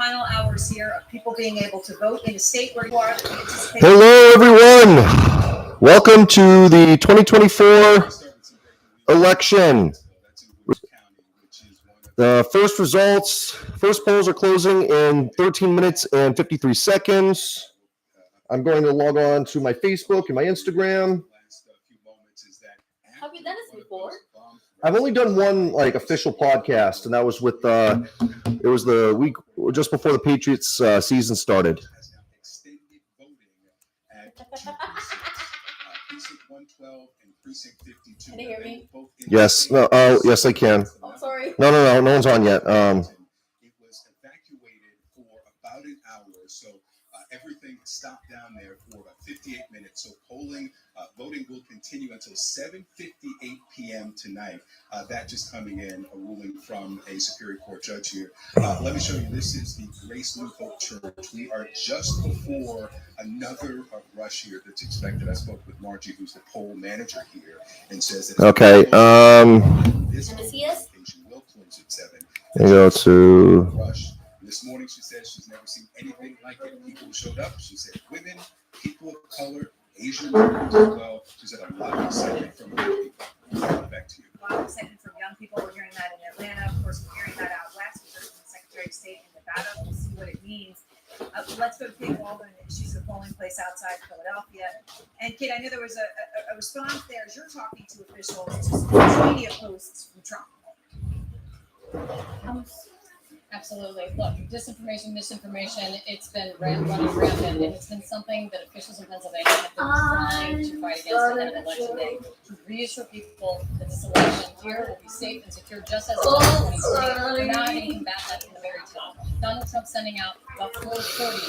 final hours here of people being able to vote in a state where you are. Hello, everyone. Welcome to the 2024 election. The first polls are closing in 13 minutes and 53 seconds. I'm going to log on to my Facebook and my Instagram. Have you done this before? I've only done one official podcast, and that was with it was the week just before the Patriots season started. Can you hear me? Yes. No. Yes, I can. Oh, sorry. No. No one's on yet. It was evacuated for about an hour, so everything stopped down there for about 58 minutes. So voting will continue until 7:58 p.m. tonight. That just coming in, a ruling from a Superior Court judge here. Let me show you. This is the Grace New Hope Church. We are just before another rush here that's expected. I spoke with Margie, who's the poll manager here, and says that okay. This will close at 7. You go to rush. This morning, she said she's never seen anything like it. People showed up. She said women, people of color, Asian workers as well. She said a lot of excitement from young people. Back to you. A lot of excitement from young people. We're hearing that in Atlanta. Of course, we're hearing that out west. We heard from the Secretary of State in Nevada. We'll see what it means. Let's go to Kate Walden. She's at a polling place outside Philadelphia. And Kate, I know there was a response there as you're talking to officials to social media posts from Trump. Absolutely. Look, disinformation, misinformation, it's been running rampant, and it's been something that officials in Pennsylvania have been trying to fight against ahead of Election Day, to reassure people that this election here will be safe and secure just as it was in 2020. We're not anything back up in the very top. Donald Trump sending out about 440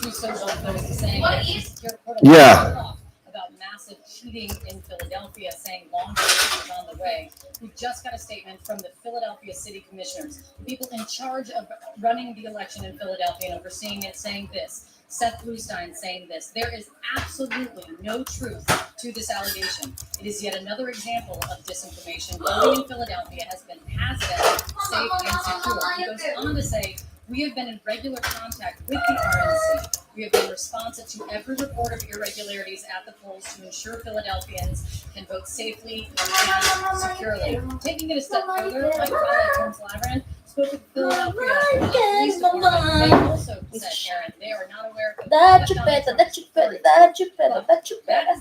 through social posts saying that about massive cheating in Philadelphia, saying long is on the way. We just got a statement from the Philadelphia City Commissioners, people in charge of running the election in Philadelphia and overseeing it, saying this. Seth Bluestein saying this. There is absolutely no truth to this allegation. It is yet another example of disinformation. Voting in Philadelphia has been safe and secure. He goes on to say, we have been in regular contact with the RNC. We have been responsive to every report of irregularities at the polls to ensure Philadelphians can vote safely and securely. Taking it a step further, my colleague Tom Slavin spoke with Philadelphia Police Department. They also said, Aaron, they are not aware of that is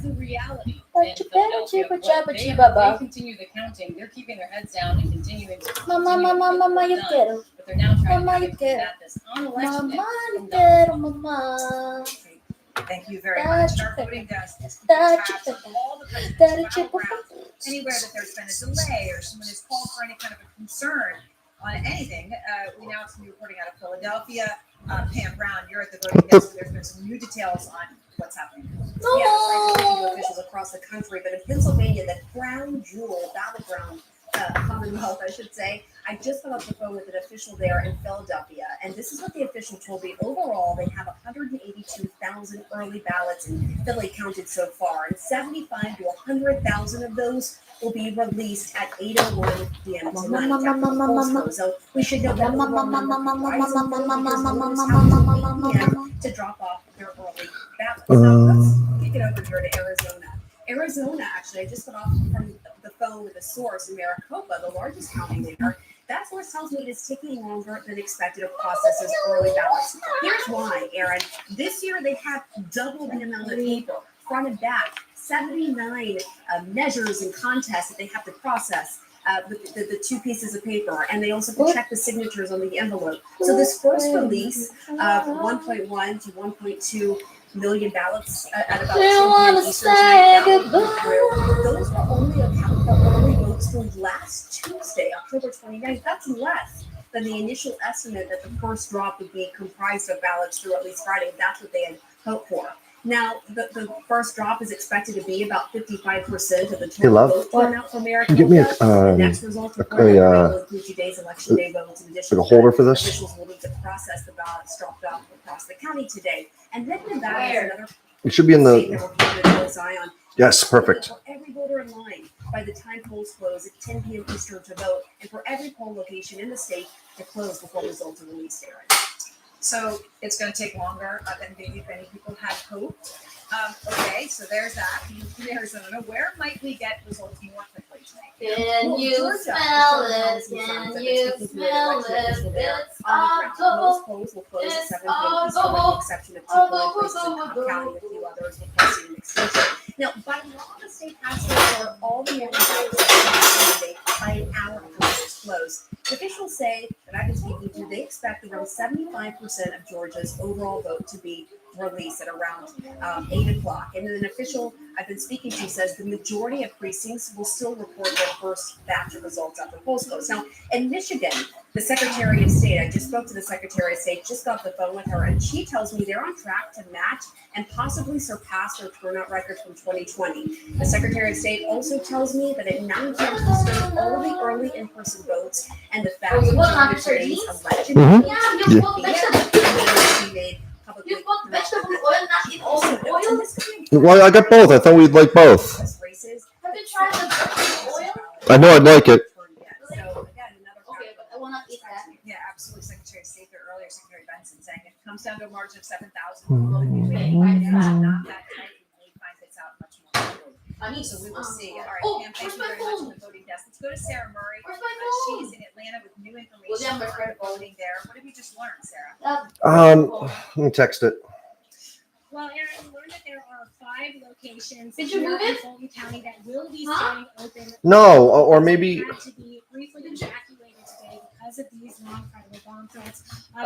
the reality in Philadelphia. They continue the counting. They're keeping their heads down and continuing to but they're now trying to combat this on election day. Thank you very much. Our voting desk is tabs on all the presidential battlegrounds. Anywhere that there's been a delay or someone has called for any kind of a concern on anything, we now have some reporting out of Philadelphia. Pam Brown, you're at the voting desk, so there's been some new details on what's happening. Officials across the country, but in Pennsylvania, the crown jewel battleground Commonwealth, I should say. I just got off the phone with an official there in Philadelphia, and this is what the official told me. Overall, they have 182,000 early ballots in Philly counted so far, and 75 to 100,000 of those will be released at 8:01 p.m. tonight after the polls close. So we should know that to drop off their early ballots. Now let's kick it over here to Arizona. Arizona, actually, I just got off from the phone with a source in Maricopa, the largest county there. That source tells me it is taking longer than expected to process as early ballots. Here's why, Aaron. This year they have double the amount of paper, front and back, 79 measures and contests that they have to process. The two pieces of paper, and they also have to check the signatures on the envelope. So this first release of 1.1 to 1.2 million ballots at about 2 p.m. Eastern Time. Those are only account for early votes from last Tuesday, October 29th. That's less than the initial estimate that the first drop would be comprised of ballots through at least Friday. That's what they had hoped for. Now, the first drop is expected to be about 55% of the total vote turnout for America. Give me the next result will include today's election day votes. In addition, a holder for this. Officials will need to process the ballots dropped off across the county today. And then Nevada is another. It should be in the. Zion. Yes, perfect. For every voter in line by the time polls close at 10 p.m. Eastern to vote, and for every poll location in the state to close before results are released, Aaron. So it's going to take longer than maybe many people had hoped. Okay, so there's that. In Arizona, where might we get results more quickly tonight? Can you Georgia, smell Georgia it? has Can you been speaking to the smell election official it? there. It's On the ground, October. most polls will close at 7 p.m. Eastern, with the exception of 2 polling places in Cobb County. A few others requesting an extension. Now, by law, the state has to report all the mail-in ballots by an hour after polls close. Officials say that I've been speaking to, they expect around 75% of Georgia's overall vote to be released at around 8 o'clock. And then an official I've been speaking to says the majority of precincts will still report their first batch of results after polls close. Now, in Michigan, the Secretary of State, I just spoke to the Secretary of State, just got the phone with her, and she tells me they're on track to match and possibly surpass their turnout records from 2020. The Secretary of State also tells me that at 9 p.m. Eastern, all the early in-person votes and the vast you want majority of sardines? today's election Mhm. Yeah, you put vegetable. made publicly. You put vegetable oil, not in olive oil. Well, I got both. I thought we'd like both. Have you tried the vegetable oil? I know I'd like it. Okay, but I will not eat that. Yeah, absolutely. Secretary of State there earlier, Secretary Benson saying it comes down to a margin of 7,000. Not that tight. We may find this out much more quickly. So we will see. All right, Pam, thank you very much for the voting desk. Let's go to Sarah Murray. Where's my phone? She's in Atlanta with new Well, information yeah, my on friend. voting there. What have you just learned, Sarah? Let me text it. Well, Aaron, we learned that there are 5 locations Did you here move in it? Fulton County that will be Huh? staying open. No, or maybe. Had to be briefly evacuated today because of these non-credible bomb threats.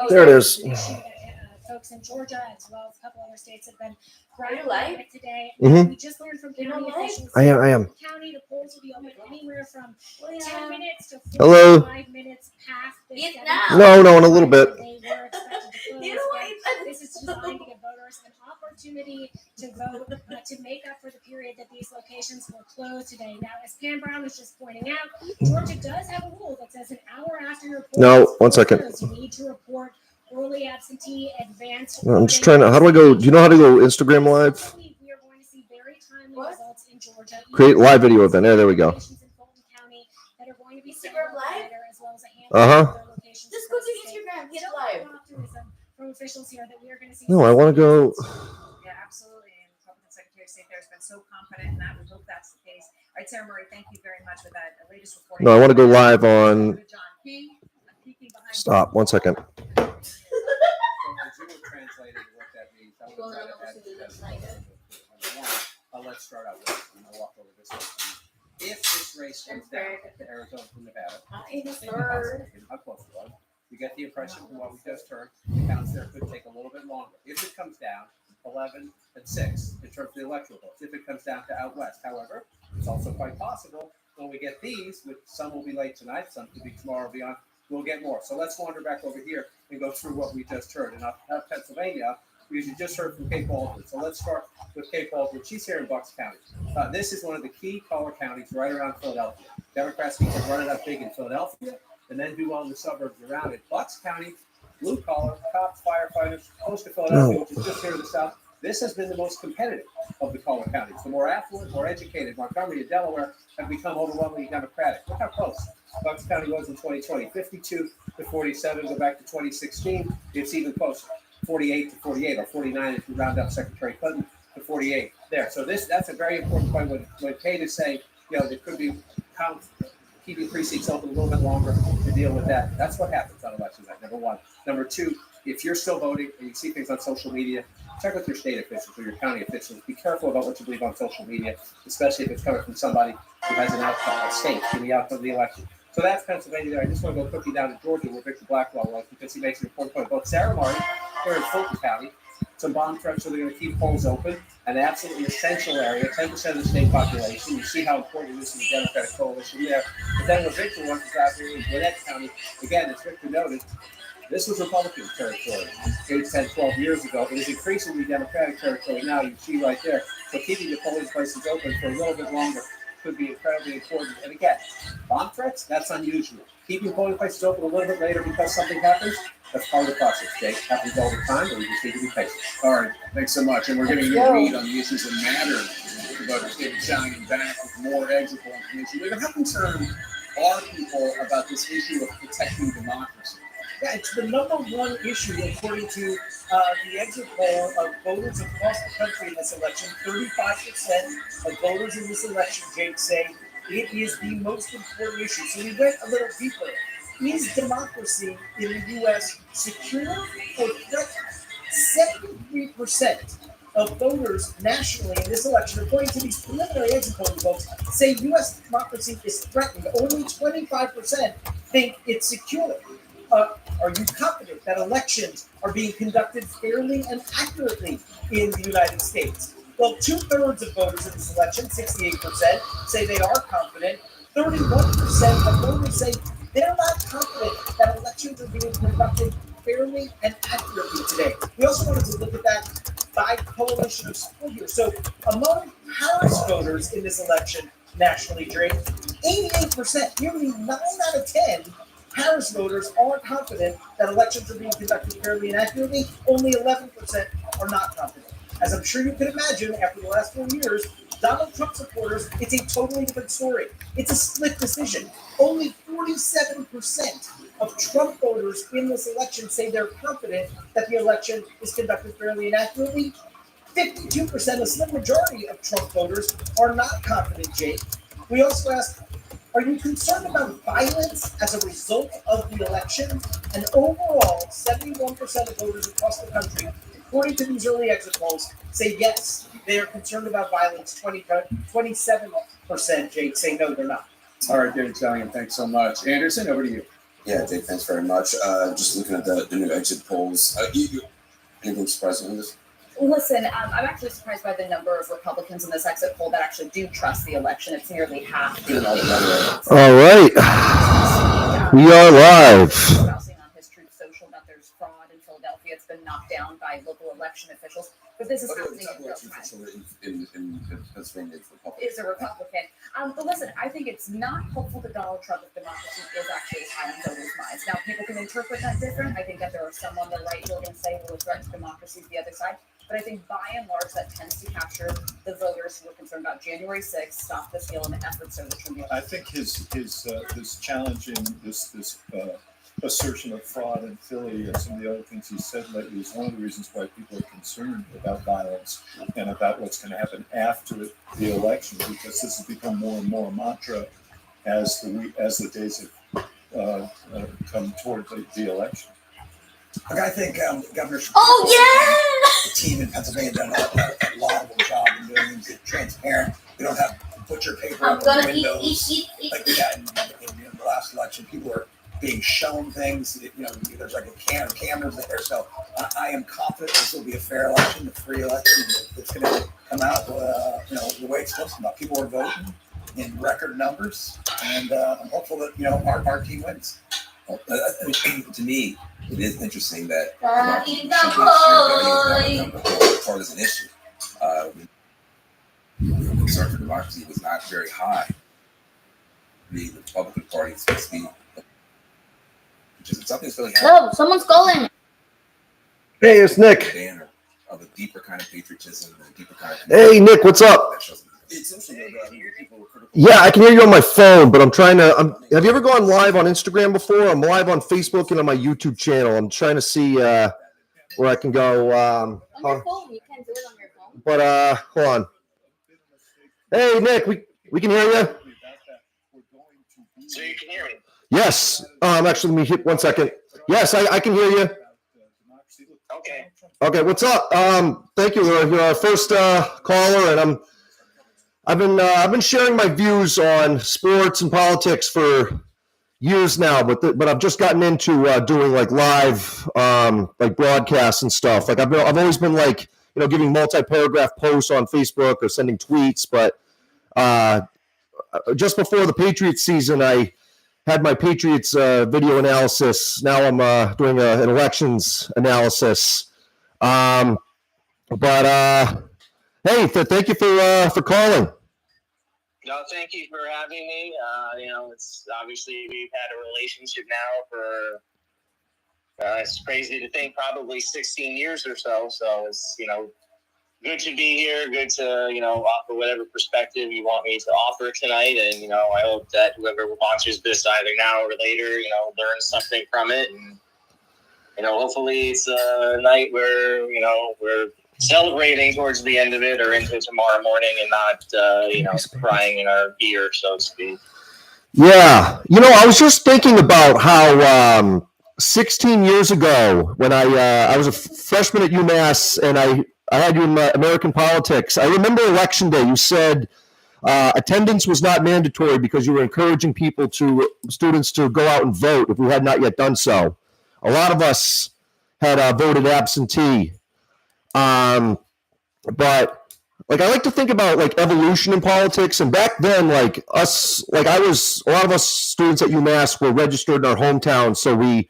There it is. Obviously, it's an issue that, folks in Georgia as well as a couple other states have been grappling live? with today. Mhm. We just learned from You're not county live? officials. I am. County, the polls will be open anywhere from 10 Yeah. minutes to Hello? 45 minutes past the Eat 7 now. No, in a little bit. They were expected to close. You know what? This is designed to give voters an opportunity to vote to make up for the period that these locations were closed today. Now, as Pam Brown was just pointing out, Georgia does have a rule that says an hour after your polls No, one second. close, you need to report early absentee advanced. No, I'm just trying to. How do I go? Do you know how to go Instagram Live? We are going to see very timely What? results in Georgia. Create live video event. There we go. Locations in Fulton County that are going to be Instagram Live? later, as well as a handful Uh-huh. of other locations Just go across to the state. Instagram, hit So, live. optimism from officials here that we are going to see. No, I want to go. Yeah, absolutely. And the Republican Secretary of State there has been so confident in that. We hope that's the case. All right, Sarah Murray, thank you very much for that latest reporting. No, I want to go live on. John King, peeking behind. Stop. 1 second. So as you were translating what that means, I You will will try not to add also do to this that. like that. Let's start out with, and I'll walk over this way. If this race comes down to Arizona from Nevada, how close it was, you get the impression from what we just heard, the counts there could take a little bit longer. If it comes down 11 and 6 in terms of the electoral votes, if it comes down to out west, however, it's also quite possible when we get these, which some will be late tonight, some could be tomorrow, beyond, we'll get more. So let's wander back over here and go through what we just heard. In Pennsylvania, we just heard from Kate Baldwin. So let's start with Kate Baldwin. She's here in Bucks County. This is one of the key collar counties right around Philadelphia. Democrats need to run it up big in Philadelphia and then do well in the suburbs around it. Bucks County, blue collar, cops, firefighters, close to Philadelphia, which is just here in the south. This has been the most competitive of the collar counties. The more affluent, more educated, Montgomery and Delaware have become overwhelmingly Democratic. Look how close Bucks County was in 2020, 52 to 47. Go back to 2016, it's even closer, 48 to 48, or 49 if you round up Secretary Clinton to 48 there. So that's a very important point when Kate is saying, there could be keeping precincts open a little bit longer to deal with that. That's what happens on election night, number one. Number two, if you're still voting and you see things on social media, check with your state officials or your county officials. Be careful about what you believe on social media, especially if it's coming from somebody who has an outcome, a stake in the outcome of the election. So that's Pennsylvania there. I just want to go quickly down to Georgia where Victor Blackwell was because he makes an important point. Both Sarah Martin here in Fulton County, some bomb threats, so they're going to keep polls open. An absolutely essential area, 10% of the state population. You see how important this is the Democratic coalition there. But then what Victor wants is out here in Gwinnett County. Again, as Victor noted, this was Republican territory 8, 10, 12 years ago. It is increasingly Democratic territory now. You see right there. So keeping the polling places open for a little bit longer could be incredibly important. And again, bomb threats, that's unusual. Keeping polling places open a little bit later because something happens, that's part of the process, Jake. Happens all the time, but we just need to be patient. All right, thanks so much. And we're getting a new read on the issues that matter to voters. David shining back with more exit information. David, how concerned are people about this issue of protecting democracy? Yeah, it's the number one issue according to the exit poll of voters across the country in this election. 35% of voters in this election, Jake, say it is the most important issue. So we went a little deeper. Is democracy in the U.S. secure or threatened? 73% of voters nationally in this election, according to these preliminary exit poll results, say U.S. democracy is threatened. Only 25% think it's secure. Are you confident that elections are being conducted fairly and accurately in the United States? Well, 2/3 of voters in this election, 68%, say they are confident. 31% of voters say they're not confident that elections are being conducted fairly and accurately today. We also wanted to look at that by coalition of support here. So among Harris voters in this election nationally, Drake, 88%, nearly 9 out of 10 Harris voters are confident that elections are being conducted fairly and accurately. Only 11% are not confident. As I'm sure you can imagine, after the last 4 years, Donald Trump supporters, it's a totally different story. It's a split decision. Only 47% of Trump voters in this election say they're confident that the election is conducted fairly and accurately. 52%, a slim majority of Trump voters, are not confident, Jake. We also asked, are you concerned about violence as a result of the election? And overall, 71% of voters across the country, according to these early exit polls, say yes, they are concerned about violence. 27%, Jake, say no, they're not. All right, David Stallion, thanks so much. Anderson, over to you. Yeah, Dave, thanks very much. Just looking at the new exit polls, anything surprising in this? Listen, I'm actually surprised by the number of Republicans in this exit poll that actually do trust the election. It's nearly half. All right. We are live. Browsing on his Truth Social that there's fraud in Philadelphia. It's been knocked down by local election officials. But this is happening in real time. In Pennsylvania, Is a Republican. But listen, I think it's not hopeful that Donald Trump, if democracy is actually as high on voters' minds. Now, people can interpret that different. I think that there are some on the right who are going to say, well, a threat to democracy is the other side. But I think by and large, that tends to capture the voters who are concerned about January 6th, stop the steal, and the efforts of the Tribune. I think his challenging this assertion of fraud in Philly and some of the other things he said lately is one of the reasons why people are concerned about violence and about what's going to happen after the election, because this has become more and more a mantra as the days have come toward the election. Look, I think Governor Oh, the team in Pennsylvania done a laudable job in doing things transparent. We don't have butcher paper I'm on the gonna windows. eat. Like we had in the last election. People are being shown things. There's like cameras there. So I am confident this will be a fair election, a free election. It's going to come out, the way it's supposed to come out. People are voting in record numbers, and I'm hopeful that our team wins. Well, to me, it is interesting that partisan issue. Concern for democracy was not very high. The Republican Party is supposed to be, which is something's really happening. No, someone's calling. Hey, it's Nick. Banner of a deeper kind of patriotism, a deeper kind of. Hey, Nick, what's up? It's interesting that people were critical. Yeah, I can hear you on my phone, but I'm trying to. Have you ever gone live on Instagram before? I'm live on Facebook and on my YouTube channel. I'm trying to see where I can go. On your phone, you can't do it on your phone. But hold on. Hey, Nick, we can hear you. So you can hear me? Yes. Actually, let me hit 1 second. Yes, I can hear you. Okay. Okay, what's up? Thank you. You're our first caller, and I've been sharing my views on sports and politics for years now, but I've just gotten into doing like live like broadcasts and stuff. Like I've always been like giving multi-paragraph posts on Facebook or sending tweets, but just before the Patriots season, I had my Patriots video analysis. Now I'm doing an elections analysis. Hey, thank you for calling. No, thank you for having me. It's obviously we've had a relationship now for it's crazy to think probably 16 years or so. So it's good to be here. Good to offer whatever perspective you want me to offer tonight. And I hope that whoever watches this either now or later learns something from it and hopefully it's a night where, we're celebrating towards the end of it or into tomorrow morning and not, crying in our gear, so to speak. Yeah. I was just thinking about how 16 years ago when I was a freshman at UMass and I had you in American politics. I remember election day. You said attendance was not mandatory because you were encouraging students to go out and vote if we had not yet done so. A lot of us had voted absentee. But I like to think about evolution in politics, and back then, a lot of us students at UMass were registered in our hometown, so we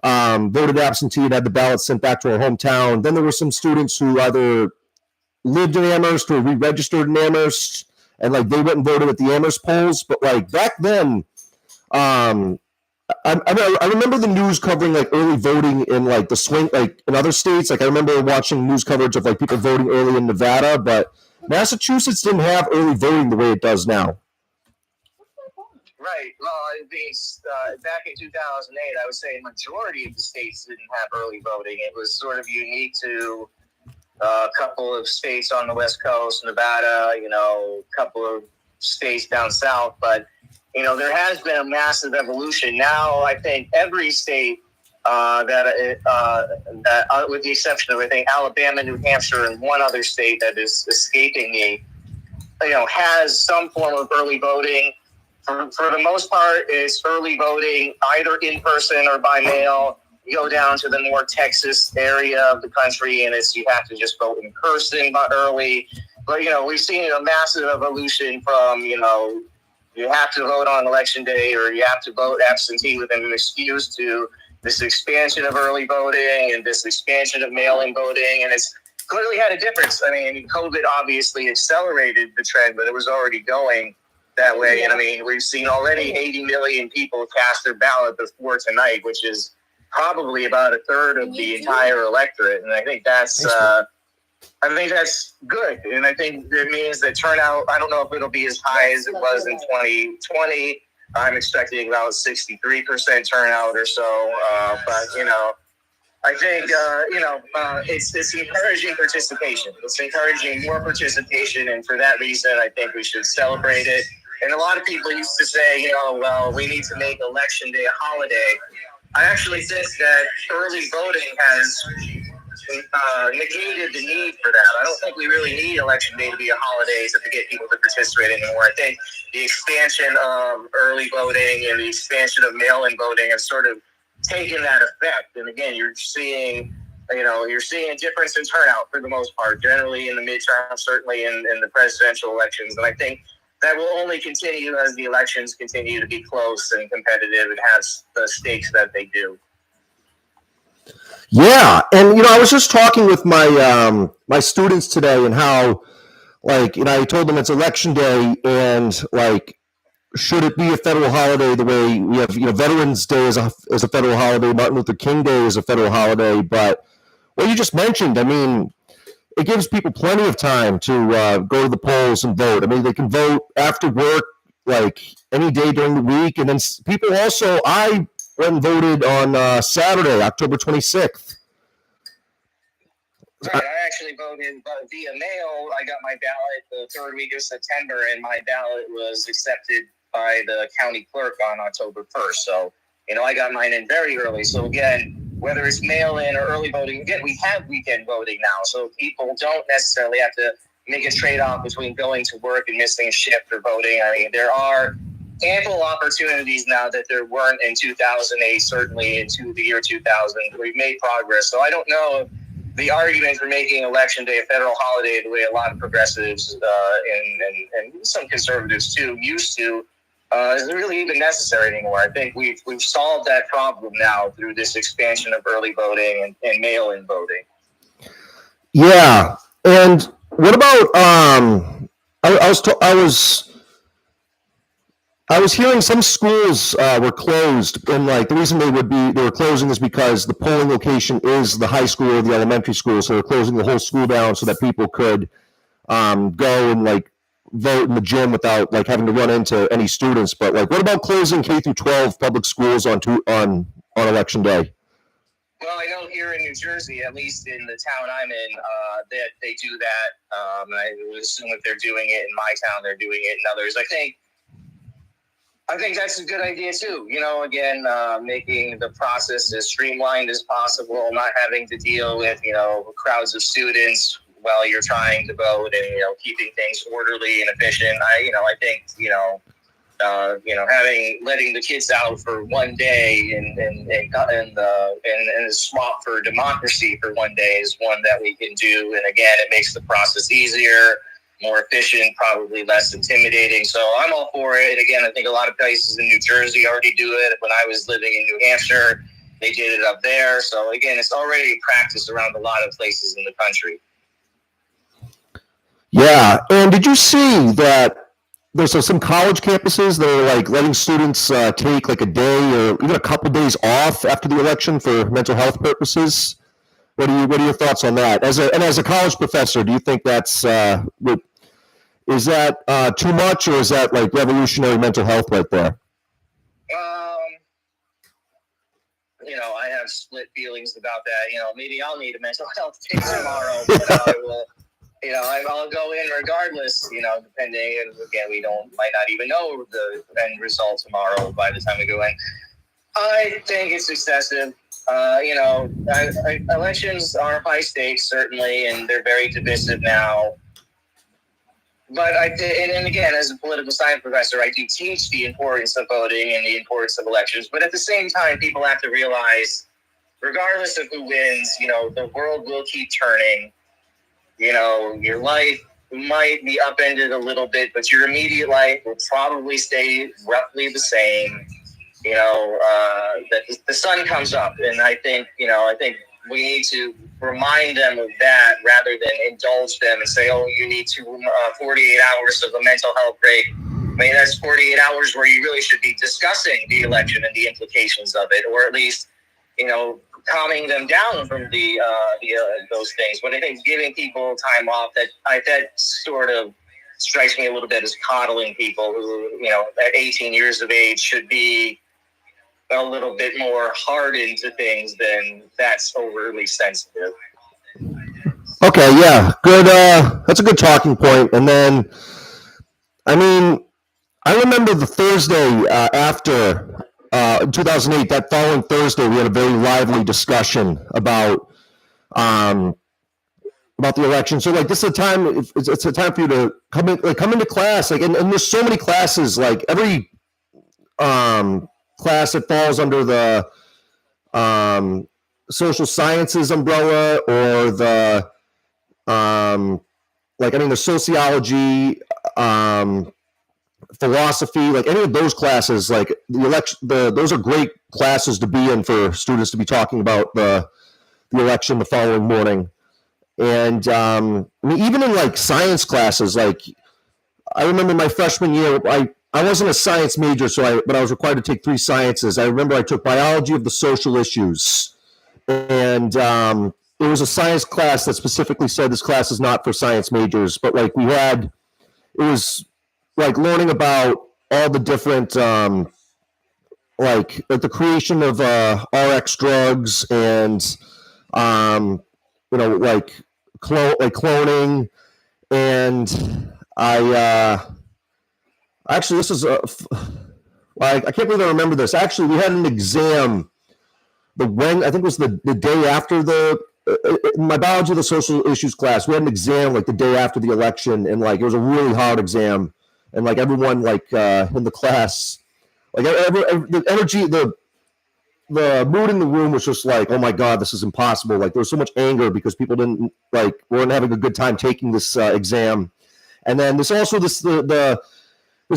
voted absentee and had the ballots sent back to our hometown. Then there were some students who either lived in Amherst or re-registered in Amherst, and they went and voted at the Amherst polls. But back then, I remember the news covering early voting in the swing, in other states. I remember watching news coverage of people voting early in Nevada, but Massachusetts didn't have early voting the way it does now. Right. Well, back in 2008, I would say a majority of the states didn't have early voting. It was sort of unique to a couple of states on the West Coast, Nevada, a couple of states down south, but there has been a massive evolution. Now, I think every state that with the exception of, I think, Alabama, New Hampshire, and one other state that is escaping me, has some form of early voting. For the most part, it's early voting either in person or by mail. You go down to the more Texas area of the country, and you have to just vote in person early. But, we've seen a massive evolution from, you have to vote on election day or you have to vote absentee with an excuse to this expansion of early voting and this expansion of mail-in voting. And it's clearly had a difference. I mean, COVID obviously accelerated the trend, but it was already going that way. Yeah. And I mean, we've seen already 80 million people cast their ballot before tonight, which is probably about a third of the entire electorate. And I think that's good. And I think it means that turnout, I don't know if it'll be as high as it was in 2020. I'm expecting about 63% turnout or so. But, I think, it's encouraging participation. It's encouraging more participation. And for that reason, I think we should celebrate it. And a lot of people used to say, well, we need to make Election Day a holiday. I actually think that early voting has negated the need for that. I don't think we really need Election Day to be a holiday to get people to participate anymore. I think the expansion of early voting and the expansion of mail-in voting have sort of taken that effect. And again, you're seeing a difference in turnout for the most part, generally in the midterm, certainly in the presidential elections. And I think that will only continue as the elections continue to be close and competitive and has the stakes that they do. Yeah, and I was just talking with my my students today and how I told them it's election day and should it be a federal holiday the way we have Veterans Day is a federal holiday, Martin Luther King Day is a federal holiday, but what you just mentioned, I mean, it gives people plenty of time to go to the polls and vote. I mean, they can vote after work any day during the week, and then people also I went and voted on Saturday, October 26th. Right, I actually voted via mail. I got my ballot the third week of September, and my ballot was accepted by the county clerk on October 1st. So, I got mine in very early. So again, whether it's mail-in or early voting, again, we have weekend voting now. So people don't necessarily have to make a trade-off between going to work and missing a shift or voting. I mean, there are ample opportunities now that there weren't in 2008, certainly into the year 2000. We've made progress. So I don't know if the argument for making Election Day a federal holiday the way a lot of progressives and some conservatives too used to isn't really even necessary anymore. I think we've solved that problem now through this expansion of early voting and mail-in voting. Yeah, and what about I was hearing some schools were closed, and the reason they were closing is because the polling location is the high school or the elementary school, so they're closing the whole school down so that people could go and vote in the gym without having to run into any students. But what about closing K through 12 public schools on election day? Well, I know here in New Jersey, at least in the town I'm in, that they do that. And I would assume if they're doing it in my town, they're doing it in others. I think that's a good idea too. You know, again, making the process as streamlined as possible, not having to deal with, you know, crowds of students while you're trying to vote, and, you know, keeping things orderly and efficient. I think, letting the kids out for one day and a swap for democracy for one day is one that we can do. And again, it makes the process easier, more efficient, probably less intimidating. So I'm all for it. Again, I think a lot of places in New Jersey already do it. When I was living in New Hampshire, they did it up there. So again, it's already practiced around a lot of places in the country. Yeah, and did you see that there's some college campuses that are like letting students take like a day or even a couple days off after the election for mental health purposes? What are your thoughts on that? As a college professor, do you think that's is that too much, or is that like revolutionary mental health right there? I have split feelings about that. Maybe I'll need a mental health day tomorrow, but I will. I'll go in regardless, depending, and again, might not even know the end result tomorrow by the time we go in. I think it's excessive. Elections are high stakes, certainly, and they're very divisive now. But and again, as a political science professor, I do teach the importance of voting and the importance of elections. But at the same time, people have to realize, regardless of who wins, the world will keep turning. Your life might be upended a little bit, but your immediate life will probably stay roughly the same. That the sun comes up, and I think we need to remind them of that rather than indulge them and say, "Oh, you need to 48 hours of a mental health break." I mean, that's 48 hours where you really should be discussing the election and the implications of it, or at least, calming them down from those things. But I think giving people time off, that sort of strikes me a little bit as coddling people who, at 18 years of age should be a little bit more hardened to things than that's overly sensitive. Okay, yeah, good. That's a good talking point. And then, I mean, I remember the Thursday after 2008, that following Thursday, we had a very lively discussion about the election. So, like, this is a time. It's a time for you to come into class. Like, and there's so many classes. Like every class that falls under the social sciences umbrella, or the the sociology, philosophy, like any of those classes, like the election, those are great classes to be in for students to be talking about the election the following morning. And I mean, even in like science classes, like I remember my freshman year, I wasn't a science major, but I was required to take 3 sciences. I remember I took biology of the social issues, and it was a science class that specifically said this class is not for science majors. But like it was like learning about all the different like the creation of RX drugs, and like cloning, and actually, this is I can't believe I remember this. Actually, we had an exam I think it was the day after my biology of the social issues class. We had an exam like the day after the election, and like it was a really hard exam, and like everyone like in the class, like the energy, the mood in the room was just like, oh my God, this is impossible. Like there was so much anger because people weren't having a good time taking this exam. And then this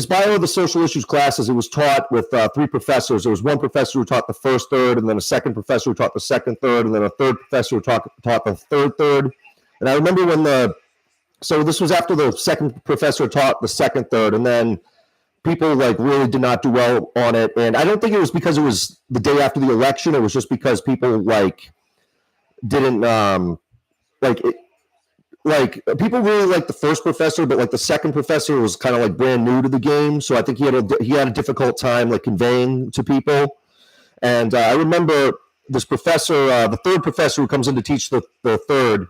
bio of the social issues classes, it was taught with 3 professors. There was one professor who taught the first third, and then a second professor who taught the second third, and then a third professor who taught the third third. And I remember so this was after the second professor taught the second third, and then people like really did not do well on it. And I don't think it was because it was the day after the election. It was just because people like didn't people really liked the first professor, but like the second professor was kind of like brand new to the game. So I think he had a difficult time like conveying to people. And I remember this professor, the third professor who comes in to teach the third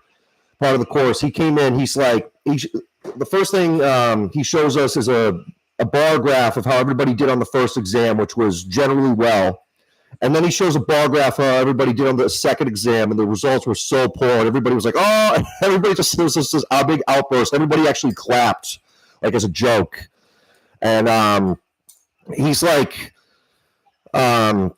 part of the course, he came in, he's like, the first thing he shows us is a bar graph of how everybody did on the first exam, which was generally well. And then he shows a bar graph of how everybody did on the second exam, and the results were so poor. And everybody was like, oh, everybody just, there was this big outburst. Everybody actually clapped, like as a joke. And he's like, I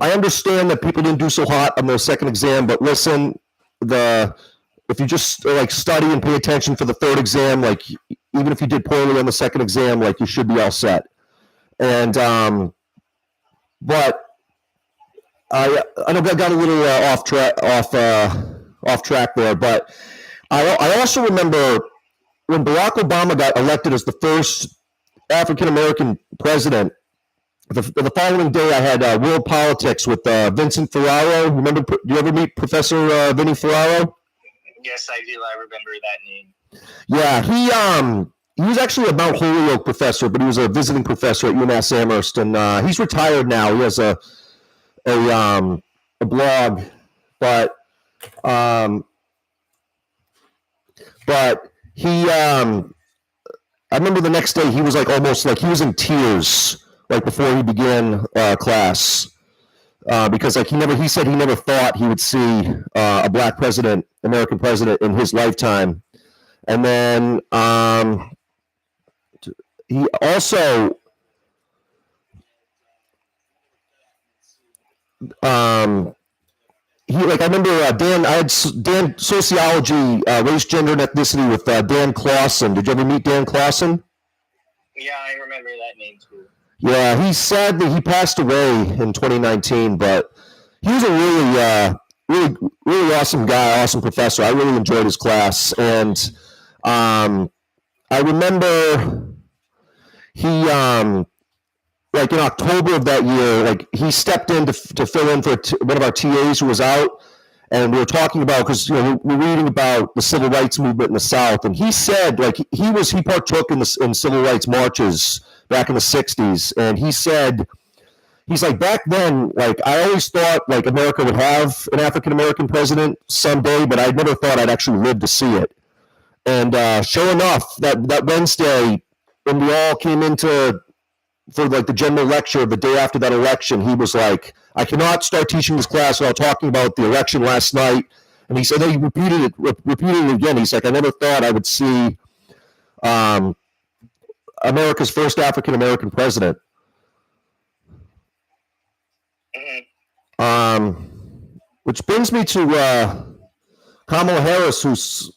understand that people didn't do so hot on their second exam, but listen, if you just like study and pay attention for the third exam, like even if you did poorly on the second exam, like you should be all set. And but I know I got a little off track there, but I also remember when Barack Obama got elected as the first African American president. The following day, I had World Politics with Vincent Ferraro. Remember? Do you ever meet Professor Vinny Ferraro? Yes, I do. I remember that name. Yeah, he was actually a Mount Holyoke professor, but he was a visiting professor at UMass Amherst, and he's retired now. He has a blog, but he I remember the next day he was like almost like he was in tears like before he began class because like he said he never thought he would see a black president, American president, in his lifetime. And then he also I remember I had Dan sociology, race, gender, and ethnicity with Dan Clausen. Did you ever meet Dan Clausen? Yeah, I remember that name too. Yeah, he passed away in 2019, but he was a really awesome guy, awesome professor. I really enjoyed his class, and I remember he like in October of that year, like he stepped in to fill in for one of our TAs who was out, and we were talking about because we're reading about the civil rights movement in the South, and he said like he partook in civil rights marches back in the 60s, and he said he's like back then like I always thought like America would have an African American president someday, but I never thought I'd actually live to see it. And sure enough, that Wednesday when we all came into for like the general lecture the day after that election, he was like, I cannot start teaching this class without talking about the election last night. And he said, he repeated it again. He's like, I never thought I would see America's first African American president. Which brings me to Kamala Harris, who's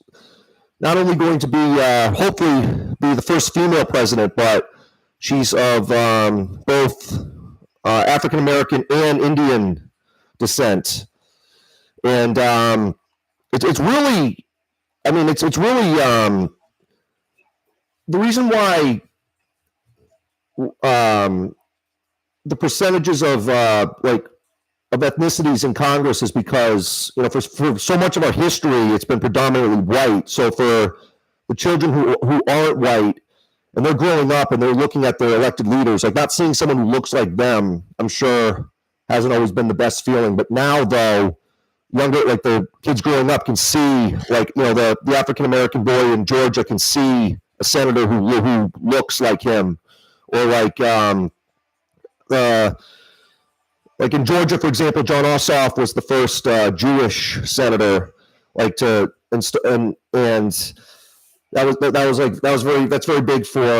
not only going to be hopefully be the first female president, but she's of both African American and Indian descent, and it's really, I mean, it's really the reason why the percentages of of ethnicities in Congress is because for so much of our history it's been predominantly white. So for the children who aren't white, and they're growing up and they're looking at their elected leaders, like not seeing someone who looks like them, I'm sure hasn't always been the best feeling. But now, though, like the kids growing up can see, like, the African-American boy in Georgia can see a senator who looks like him, or like in Georgia, for example, John Ossoff was the first Jewish senator, that's very big for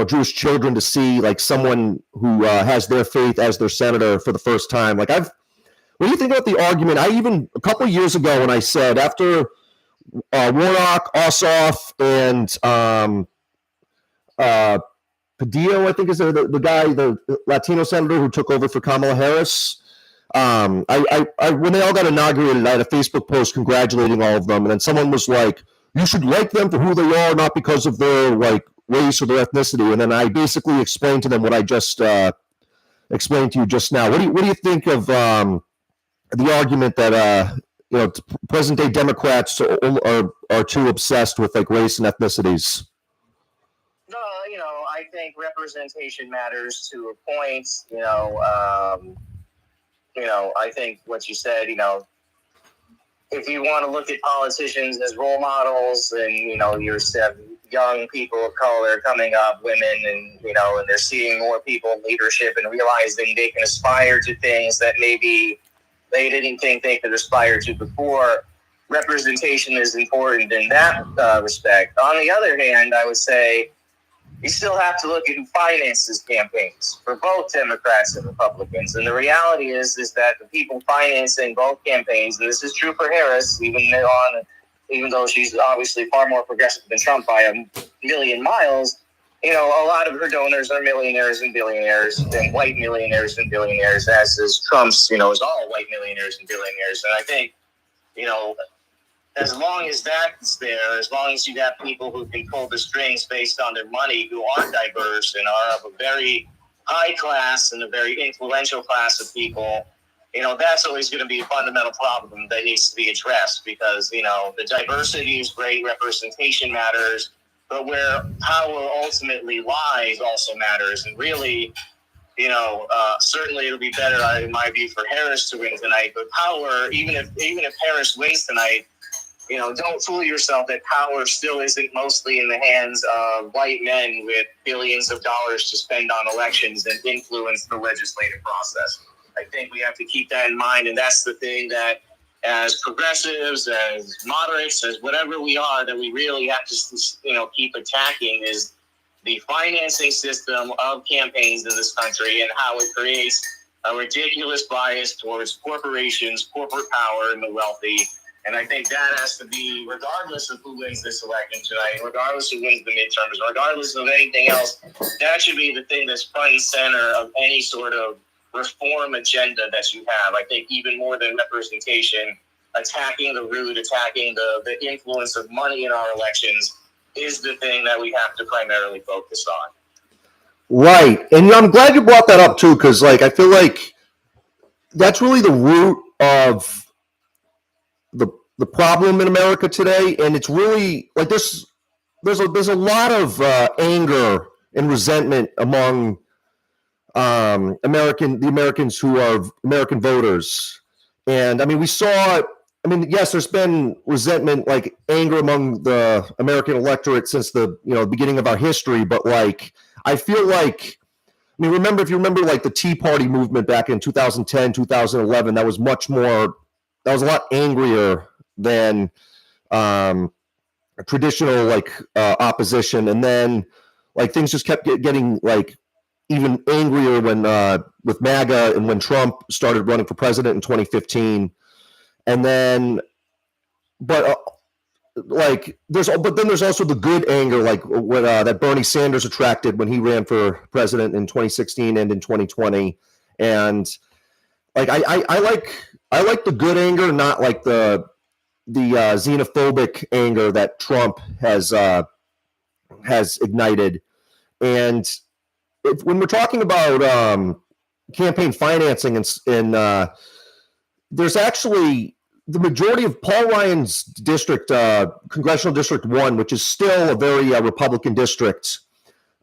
Jewish children to see like someone who has their faith as their senator for the first time. Like when you think about the argument, a couple of years ago when I said after Warnock, Ossoff, and Padillo, I think is the guy, the Latino senator who took over for Kamala Harris. When they all got inaugurated, I had a Facebook post congratulating all of them, and then someone was like, you should like them for who they are, not because of their like race or their ethnicity. And then I basically explained to them what I just explained to you just now. What do you think of the argument that present day Democrats are too obsessed with like race and ethnicities? No, I think representation matters to a point. I think what you said, if you want to look at politicians as role models and, you're young people of color coming up, women, and, and they're seeing more people in leadership and realizing they can aspire to things that maybe they didn't think they could aspire to before. Representation is important in that respect. On the other hand, I would say you still have to look at who finances campaigns for both Democrats and Republicans. And the reality is that the people financing both campaigns, and this is true for Harris, even though she's obviously far more progressive than Trump by a million miles, a lot of her donors are millionaires and billionaires, and white millionaires and billionaires, as is Trump's, is all white millionaires and billionaires. And I think, as long as that's there, as long as you have people who can pull the strings based on their money, who are diverse and are of a very high class and a very influential class of people, that's always going to be a fundamental problem that needs to be addressed, because, the diversity is great, representation matters, but where power ultimately lies also matters. And really, certainly it'll be better, in my view, for Harris to win tonight. But power, even if Harris wins tonight, don't fool yourself that power still isn't mostly in the hands of white men with billions of dollars to spend on elections and influence the legislative process. I think we have to keep that in mind, and that's the thing that, as progressives, as moderates, as whatever we are, that we really have to, keep attacking is the financing system of campaigns in this country and how it creates a ridiculous bias towards corporations, corporate power, and the wealthy. And I think that has to be, regardless of who wins this election tonight, regardless of who wins the midterms, regardless of anything else, that should be the thing that's front and center of any sort of reform agenda that you have. I think even more than representation, attacking the root, attacking the influence of money in our elections is the thing that we have to primarily focus on. Right. And I'm glad you brought that up too, because I feel like that's really the root of the problem in America today. And it's really there's a lot of anger and resentment among the Americans who are American voters. And I mean, we saw, yes, there's been resentment, anger among the American electorate since the beginning of our history. But I feel remember, if you remember the Tea Party movement back in 2010, 2011, that was a lot angrier than traditional opposition. And then things just kept getting even angrier when with MAGA and when Trump started running for president in 2015. And then then there's also the good anger, that Bernie Sanders attracted when he ran for president in 2016 and in 2020. And I like the good anger, not the xenophobic anger that Trump has ignited. And when we're talking about campaign financing, and there's actually the majority of Paul Ryan's district, Congressional District 1, which is still a very Republican district.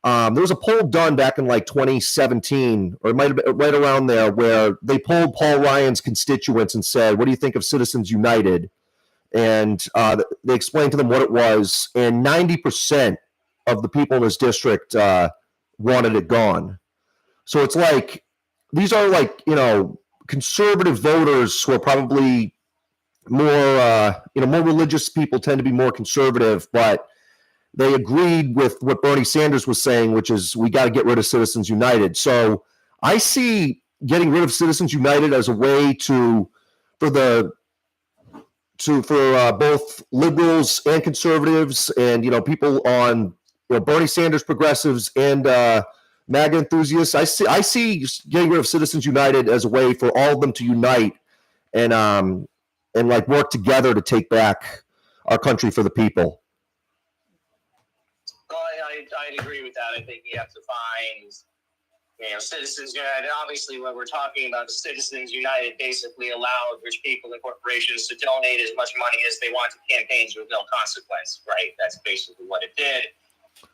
There was a poll done back in 2017, or it might have been right around there, where they polled Paul Ryan's constituents and said, what do you think of Citizens United? And they explained to them what it was, and 90% of the people in his district wanted it gone. So it's these are conservative voters who are probably more more religious people, tend to be more conservative, but they agreed with what Bernie Sanders was saying, which is we got to get rid of Citizens United. So I see getting rid of Citizens United as a way for both liberals and conservatives and people on Bernie Sanders progressives and MAGA enthusiasts. I see getting rid of Citizens United as a way for all of them to unite and work together to take back our country for the people. Well, I'd agree with that. I think you have to find, Citizens United. Obviously, when we're talking about the Citizens United, basically allowed rich people and corporations to donate as much money as they want to campaigns with no consequence, right? That's basically what it did.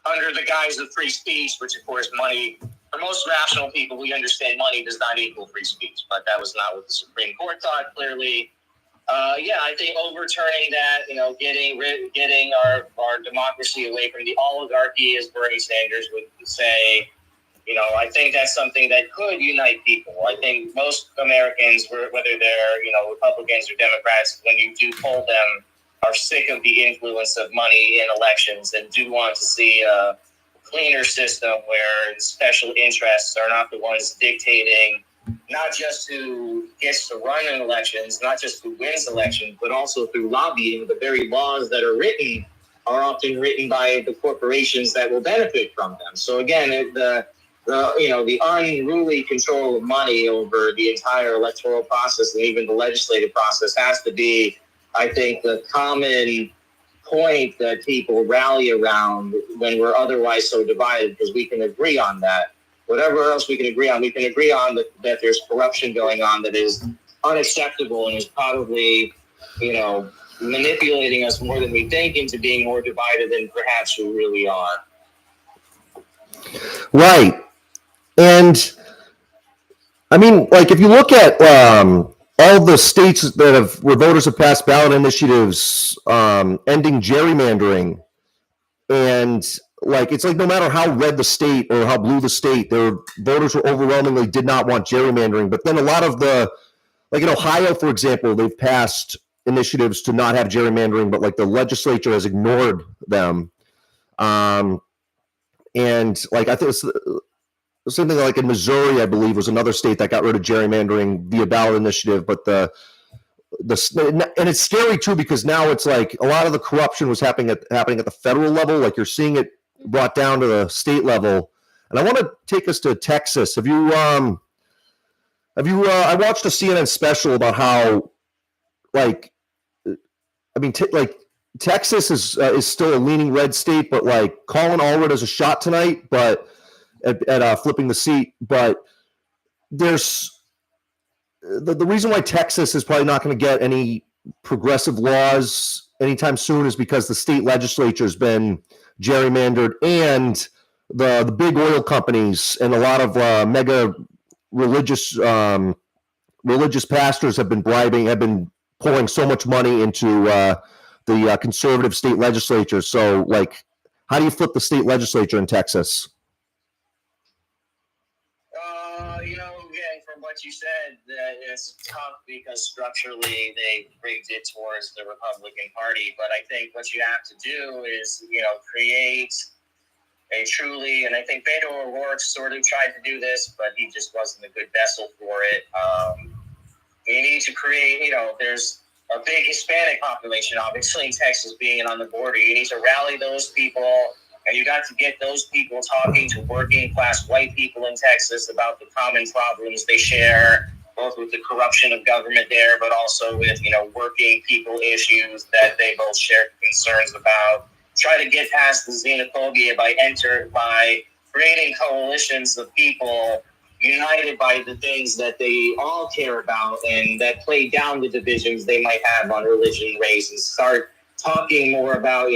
Under the guise of free speech, which of course money for most rational people, we understand money does not equal free speech, but that was not what the Supreme Court thought. Clearly, I think overturning that, getting our democracy away from the oligarchy, as Bernie Sanders would say, I think that's something that could unite people. I think most Americans, whether they're, Republicans or Democrats, when you do poll them, are sick of the influence of money in elections and do want to see a cleaner system where special interests are not the ones dictating not just who gets to run in elections, not just who wins elections, but also through lobbying. The very laws that are written are often written by the corporations that will benefit from them. So again, the unruly control of money over the entire electoral process and even the legislative process has to be, I think, the common point that people rally around when we're otherwise so divided, because we can agree on that. Whatever else we can agree on that there's corruption going on that is unacceptable and is probably, manipulating us more than we think into being more divided than perhaps we really are. Right. And I mean, like, if you look at all the states where voters have passed ballot initiatives ending gerrymandering, and it's like no matter how red the state or how blue the state, their voters were overwhelmingly did not want gerrymandering. But then a lot of in Ohio, for example, they've passed initiatives to not have gerrymandering, but the legislature has ignored them. And I think it's something like in Missouri, I believe, was another state that got rid of gerrymandering via ballot initiative. But and it's scary too, because now it's like a lot of the corruption was happening at the federal level. Like, you're seeing it brought down to the state level. And I want to take us to Texas. I watched a CNN special about how, Texas is still a leaning red state, but Colin Allred has a shot tonight, but at flipping the seat. But there's the reason why Texas is probably not going to get any progressive laws anytime soon is because the state legislature has been gerrymandered, and the big oil companies and a lot of mega religious pastors have been pouring so much money into the conservative state legislature. So, how do you flip the state legislature in Texas? Again, from what you said, that it's tough because structurally they rigged it towards the Republican Party. But I think what you have to do is, create a truly, and I think Beto O'Rourke sort of tried to do this, but he just wasn't a good vessel for it. You need to create, there's a big Hispanic population, obviously, in Texas being on the border. You need to rally those people, and you got to get those people talking to working class white people in Texas about the common problems they share, both with the corruption of government there, but also with, working people issues that they both share concerns about. Try to get past the xenophobia by creating coalitions of people united by the things that they all care about, and that play down the divisions they might have on religion, race, and start talking more about,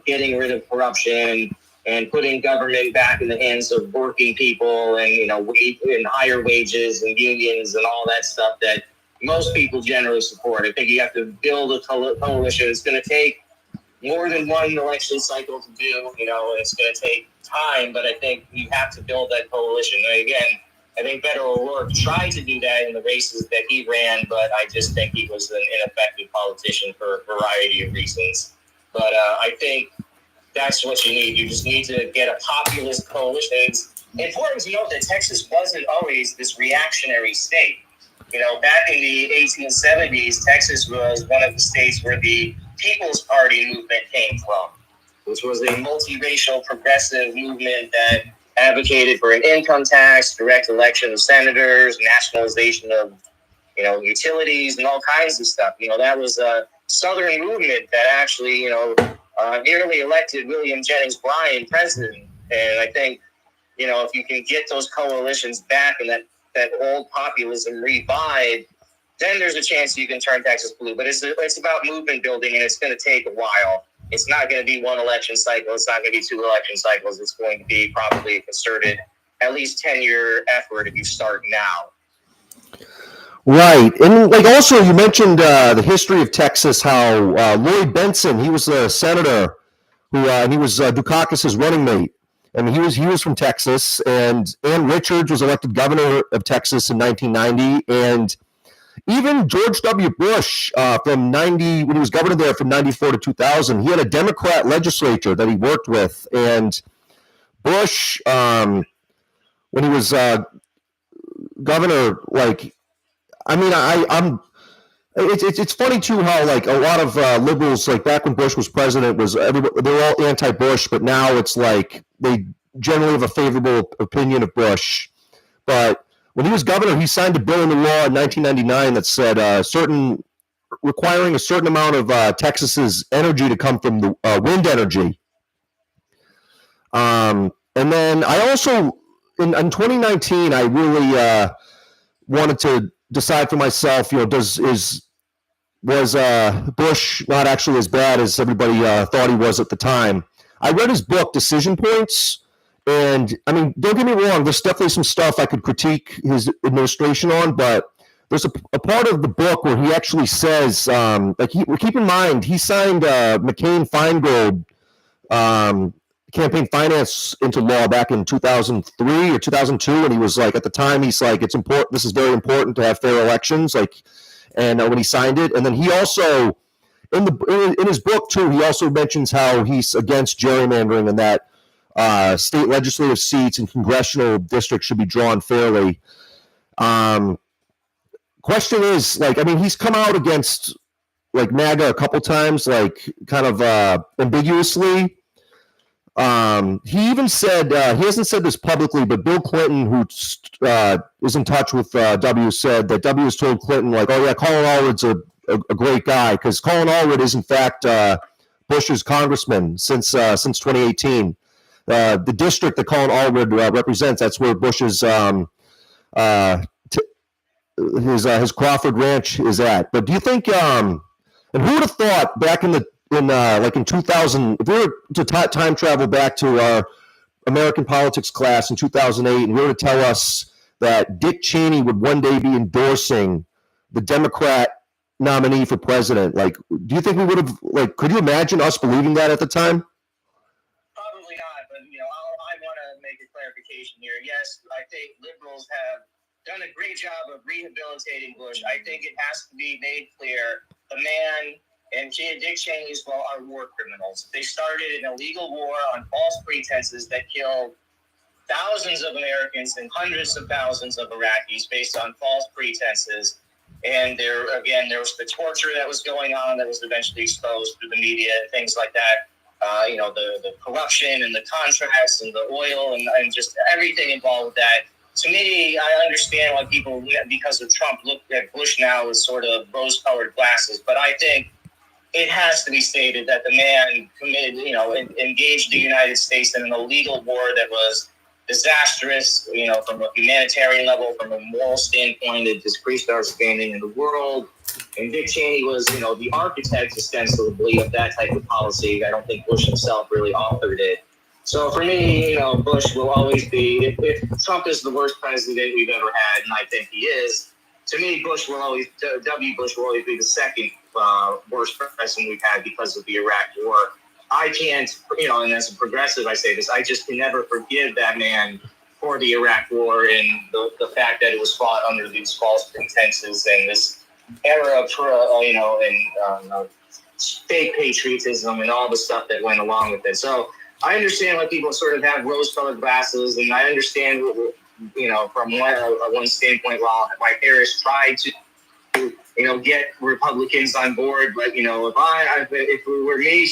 getting rid of corruption and putting government back in the hands of working people, and, and higher wages and unions and all that stuff that most people generally support. I think you have to build a coalition. It's going to take more than one election cycle to do, and it's going to take time, but I think you have to build that coalition. And again, I think Beto O'Rourke tried to do that in the races that he ran, but I just think he was an ineffective politician for a variety of reasons. But I think that's what you need. You just need to get a populist coalition. It's important to note that Texas wasn't always this reactionary state. Back in the 1870s, Texas was one of the states where the People's Party movement came from, which was a multiracial progressive movement that advocated for an income tax, direct election of senators, nationalization of, utilities, and all kinds of stuff. That was a Southern movement that actually, nearly elected William Jennings Bryan president. And I think, if you can get those coalitions back and that old populism revived, then there's a chance you can turn Texas blue. But it's about movement building, and it's going to take a while. It's not going to be one election cycle. It's not going to be two election cycles. It's going to be probably a concerted at least 10-year effort if you start now. Right. And like also you mentioned the history of Texas, how Lloyd Bentsen, he was a senator who and he was Dukakis's running mate. And he was from Texas, and Ann Richards was elected governor of Texas in 1990, and even George W. Bush from 90 when he was governor there from 94 to 2000, he had a Democrat legislature that he worked with, and Bush when he was governor, like I mean, I'm. It's funny too how like a lot of liberals, like back when Bush was president, was everybody, they were all anti-Bush, but now it's like they generally have a favorable opinion of Bush. But when he was governor, he signed a bill into law in 1999 that said requiring a certain amount of Texas's energy to come from the wind energy. And then I also in 2019, I really wanted to decide for myself, you know, was Bush not actually as bad as everybody thought he was at the time? I read his book, Decision Points, and I mean, don't get me wrong, there's definitely some stuff I could critique his administration on, but there's a part of the book where he actually says, keep in mind, he signed McCain-Feingold campaign finance into law back in 2003 or 2002, and he was like, at the time, he's like, it's important, this is very important to have fair elections, like, and when he signed it, and then he also, in his book too, he also mentions how he's against gerrymandering and that state legislative seats and congressional districts should be drawn fairly. Question is, like, I mean, he's come out against like MAGA a couple times, like kind of ambiguously. He even said, he hasn't said this publicly, but Bill Clinton, who is in touch with W, said that W has told Clinton, like, oh yeah, Colin Allred's a great guy, because Colin Allred is in fact Bush's congressman since 2018. The district that Colin Allred represents, that's where Bush's his Crawford Ranch is at. But do you think, and who would have thought back in 2000, if we were to time travel back to our American politics class in 2008, and you were to tell us that Dick Cheney would one day be endorsing the Democrat nominee for president, like, do you think we would have, like, could you imagine us believing that at the time? Probably not, but you know, I want to make a clarification here. Yes, I think liberals have done a great job of rehabilitating Bush. I think it has to be made clear the man and Dick Cheney as well are war criminals. They started an illegal war on false pretenses that killed thousands of Americans and hundreds of thousands of Iraqis based on false pretenses. And there was the torture that was going on that was eventually exposed through the media and things like that. The corruption and the contracts and the oil and just everything involved with that. To me, I understand why people, because of Trump, look at Bush now with sort of rose-colored glasses. But I think it has to be stated that the man engaged the United States in an illegal war that was disastrous, from a humanitarian level, from a moral standpoint. It decreased our standing in the world. And Dick Cheney was, the architect ostensibly of that type of policy. I don't think Bush himself really authored it. So for me, Bush will always be, if Trump is the worst president we've ever had, and I think he is, to me, W. Bush will always be the second worst president we've had because of the Iraq war. I can't, and as a progressive, I say this, I just can never forgive that man for the Iraq war and the fact that it was fought under these false pretenses and this era of, fake patriotism and all the stuff that went along with it. So I understand why people sort of have rose-colored glasses, and I understand, from one standpoint, why Harris tried to, get Republicans on board. But if it were me,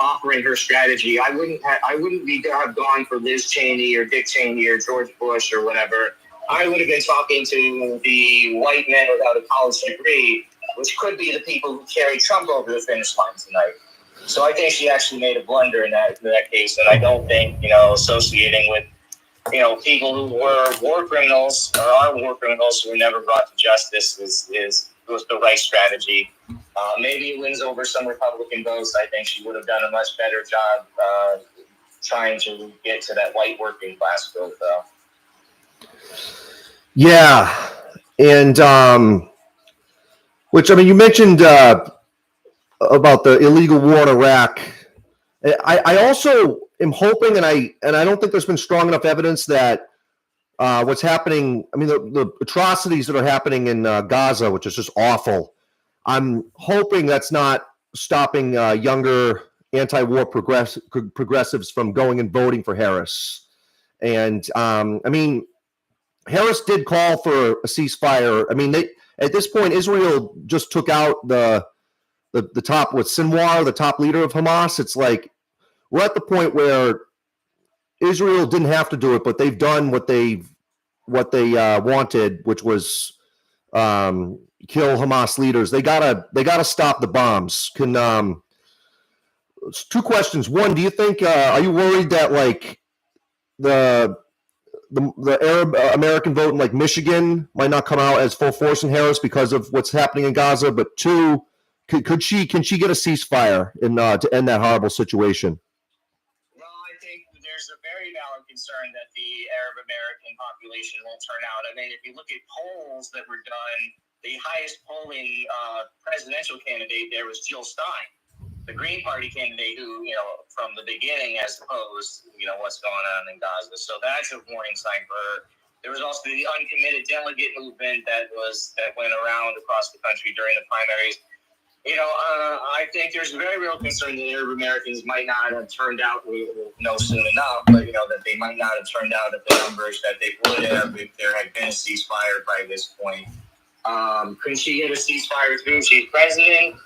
offering her strategy, I wouldn't have gone for Liz Cheney or Dick Cheney or George Bush or whatever. I would have been talking to the white men without a college degree, which could be the people who carried Trump over the finish line tonight. So I think she actually made a blunder in that case, and I don't think associating with people who were war criminals or are war criminals who were never brought to justice was the right strategy. Maybe it wins over some Republican votes. I think she would have done a much better job trying to get to that white working class vote, though. Yeah, and which, I mean, you mentioned about the illegal war in Iraq. I also am hoping, and I don't think there's been strong enough evidence that what's happening. I mean, the atrocities that are happening in Gaza, which is just awful. I'm hoping that's not stopping younger anti-war progressives from going and voting for Harris. And I mean, Harris did call for a ceasefire. I mean, at this point, Israel just took out the top, with Sinwar, the top leader of Hamas. It's like we're at the point where Israel didn't have to do it, but they've done what they wanted, which was kill Hamas leaders. They gotta stop the bombs. Two questions. One, do you think are you worried that like the Arab American vote in like Michigan might not come out as full force in Harris because of what's happening in Gaza? But two, can she get a ceasefire to end that horrible situation? Well, I think there's a very valid concern that the Arab American population won't turn out. I mean, if you look at polls that were done, the highest polling presidential candidate there was Jill Stein, the Green Party candidate who, from the beginning has opposed, what's going on in Gaza. So that's a warning sign for her. There was also the uncommitted delegate movement that went around across the country during the primaries. I think there's a very real concern that Arab Americans might not have turned out, we'll know soon enough, but, that they might not have turned out at the numbers that they would have if there had been a ceasefire by this point. Couldn't she get a ceasefire through? She's president.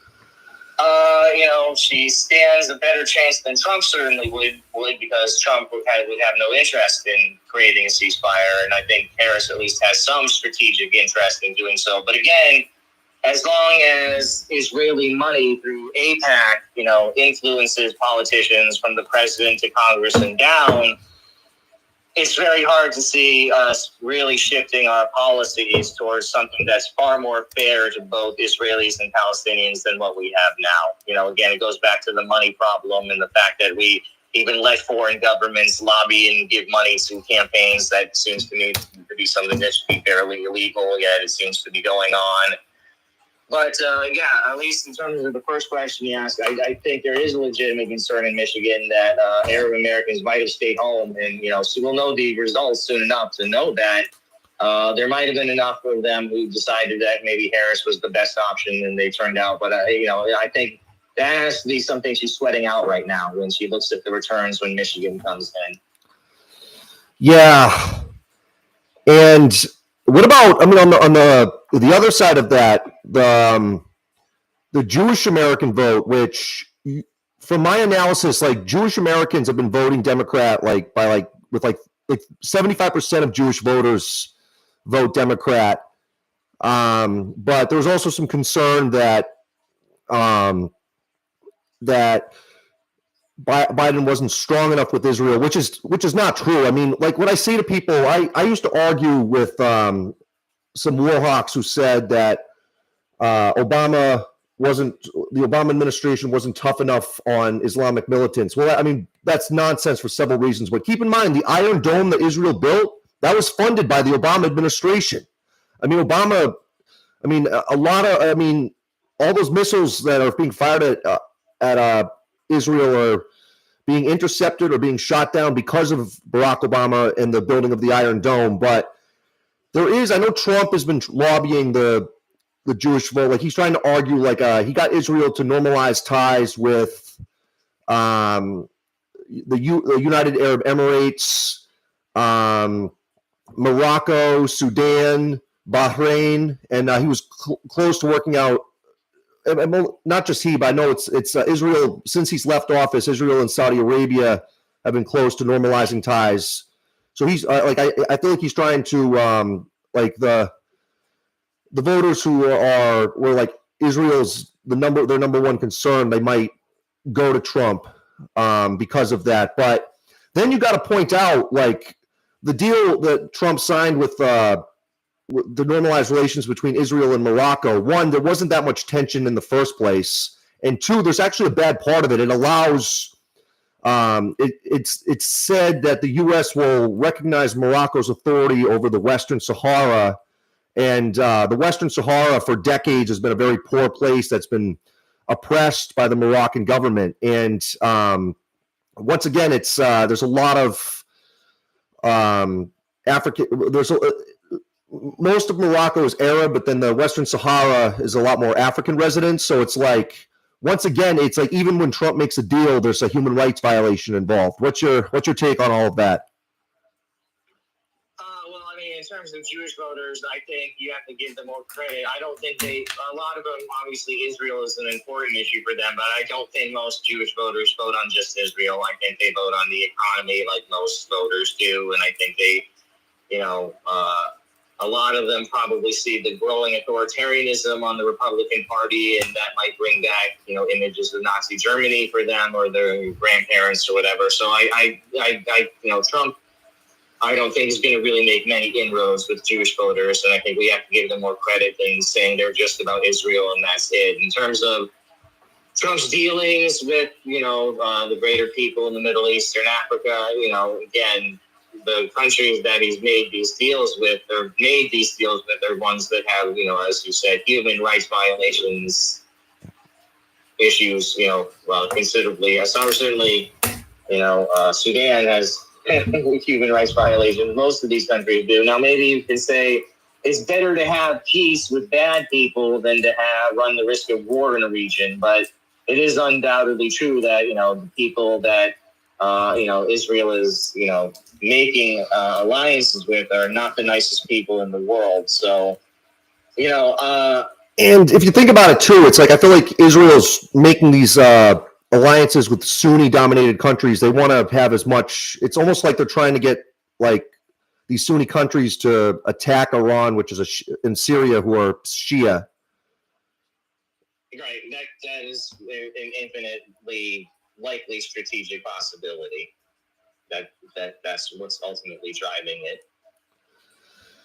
She stands a better chance than Trump certainly would because Trump would have no interest in creating a ceasefire. And I think Harris at least has some strategic interest in doing so. But again, as long as Israeli money through AIPAC, influences politicians from the president to Congress and down, it's very hard to see us really shifting our policies towards something that's far more fair to both Israelis and Palestinians than what we have now. Again, it goes back to the money problem and the fact that we even let foreign governments lobby and give money to campaigns that seems to me to be something that should be fairly illegal, yet it seems to be going on. But at least in terms of the first question you asked, I think there is a legitimate concern in Michigan that Arab Americans might have stayed home, and so we'll know the results soon enough to know that there might have been enough of them who decided that maybe Harris was the best option, and they turned out. But I think that has to be something she's sweating out right now when she looks at the returns when Michigan comes in. Yeah, and what about? I mean, on the other side of that, the Jewish American vote, which, from my analysis, like Jewish Americans have been voting Democrat, with 75% of Jewish voters vote Democrat. But there was also some concern that that Biden wasn't strong enough with Israel, which is not true. I mean, like what I say to people, I used to argue with some war hawks who said that the Obama administration wasn't tough enough on Islamic militants. Well, I mean, that's nonsense for several reasons. But keep in mind, the Iron Dome that Israel built, that was funded by the Obama administration. I mean, all those missiles that are being fired at Israel are being intercepted or being shot down because of Barack Obama and the building of the Iron Dome. But I know Trump has been lobbying the Jewish vote. Like he's trying to argue, he got Israel to normalize ties with the United Arab Emirates, Morocco, Sudan, Bahrain, and he was close to working out. Not just he, but I know it's Israel. Since he's left office, Israel and Saudi Arabia have been close to normalizing ties. So he's I feel like he's trying to the voters who were like Israel's their number one concern. They might go to Trump because of that. But then you got to point out like the deal that Trump signed with the normalized relations between Israel and Morocco. One, there wasn't that much tension in the first place. And two, there's actually a bad part of it. It allows It's said that the U.S. will recognize Morocco's authority over the Western Sahara, and the Western Sahara for decades has been a very poor place that's been oppressed by the Moroccan government. And once again, it's there's a lot of African. Most of Morocco is Arab, but then the Western Sahara is a lot more African residents. So it's like, once again, it's like even when Trump makes a deal, there's a human rights violation involved. What's your take on all of that? Well, I mean, in terms of Jewish voters, I think you have to give them more credit. I don't think a lot of them, obviously, Israel is an important issue for them, but I don't think most Jewish voters vote on just Israel. I think they vote on the economy like most voters do, and I think they, a lot of them probably see the growing authoritarianism on the Republican Party, and that might bring back, images of Nazi Germany for them or their grandparents or whatever. So Trump, I don't think is going to really make many inroads with Jewish voters, and I think we have to give them more credit than saying they're just about Israel and that's it. In terms of Trump's dealings with, the greater people in the Middle East and Africa, again, the countries that he's made these deals with are ones that have, as you said, human rights violations issues, considerably. Certainly, Sudan has human rights violations. Most of these countries do. Now, maybe you can say it's better to have peace with bad people than to run the risk of war in a region. But it is undoubtedly true that, the people that, Israel is, making alliances with are not the nicest people in the world. So, and if you think about it too, it's like, I feel like Israel's making these alliances with Sunni dominated countries. They want to have as much, it's almost like they're trying to get like these Sunni countries to attack Iran, which is in Syria, who are Shia. Right. That is an infinitely likely strategic possibility. That's what's ultimately driving it.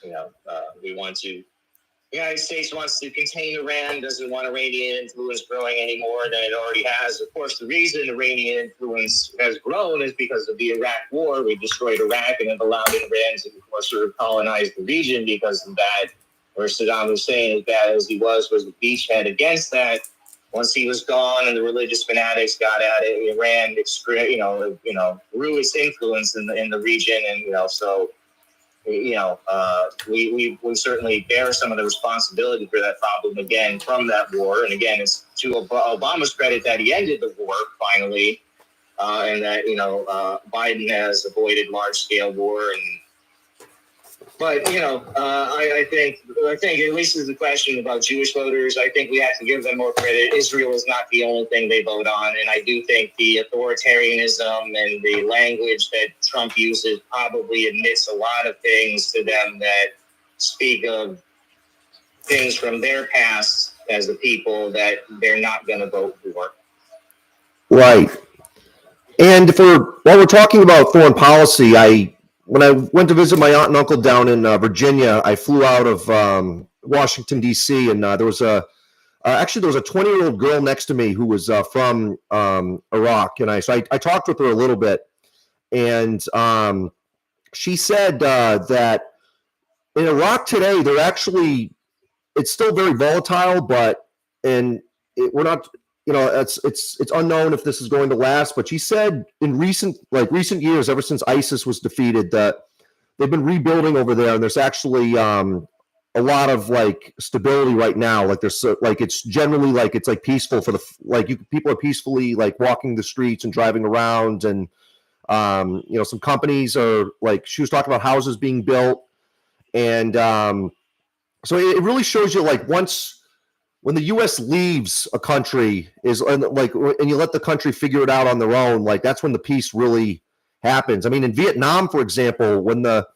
The United States wants to contain Iran, doesn't want Iranian influence growing any more than it already has. Of course, the reason Iranian influence has grown is because of the Iraq War. We destroyed Iraq and have allowed Iran to, of course, sort of colonize the region because of that. Where Saddam Hussein, as bad as he was the beachhead against that. Once he was gone and the religious fanatics got at it, Iran, grew its influence in the region, and we certainly bear some of the responsibility for that problem again from that war. And again, it's to Obama's credit that he ended the war finally, and that Biden has avoided large scale war. But I think at least as a question about Jewish voters, I think we have to give them more credit. Israel is not the only thing they vote on, and I do think the authoritarianism and the language that Trump uses probably admits a lot of things to them that speak of things from their past as a people that they're not going to vote for. Right. And while we're talking about foreign policy, when I went to visit my aunt and uncle down in Virginia, I flew out of Washington, D.C., and there was a 20-year-old girl next to me who was from Iraq, and so I talked with her a little bit, and she said that in Iraq today, they're actually, it's still very volatile, we're not. It's unknown if this is going to last, but she said in recent years, ever since ISIS was defeated, that they've been rebuilding over there, and there's actually a lot of like stability right now. Like there's it's generally it's peaceful for people are peacefully like walking the streets and driving around, and some companies are she was talking about houses being built, and so it really shows you when the U.S. leaves a country and you let the country figure it out on their own, that's when the peace really happens. I mean, in Vietnam, for example, when the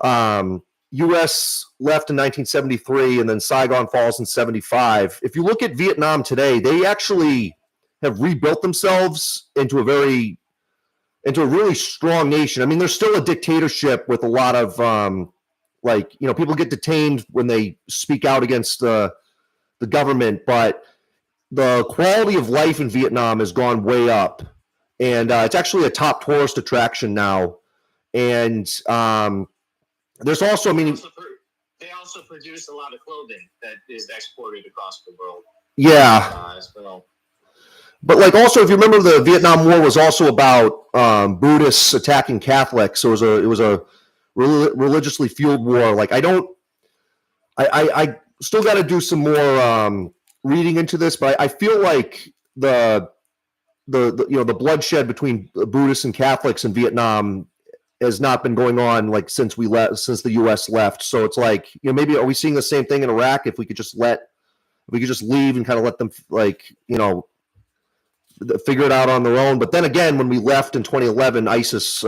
U.S. left in 1973 and then Saigon falls in 75, if you look at Vietnam today, they actually have rebuilt themselves into a really strong nation. I mean, there's still a dictatorship with a lot of people get detained when they speak out against the government, but the quality of life in Vietnam has gone way up. and it's actually a top tourist attraction now. And there's also, I mean, they also produce a lot of clothing that is exported across the world. Yeah. As well. But like also, if you remember, the Vietnam War was also about Buddhists attacking Catholics. So it was a religiously fueled war. Like I still got to do some more reading into this, but I feel like the bloodshed between Buddhists and Catholics in Vietnam has not been going on like since the U.S. left. So it's like, maybe are we seeing the same thing in Iraq? If we could just leave and kind of let them figure it out on their own. But then again, when we left in 2011, ISIS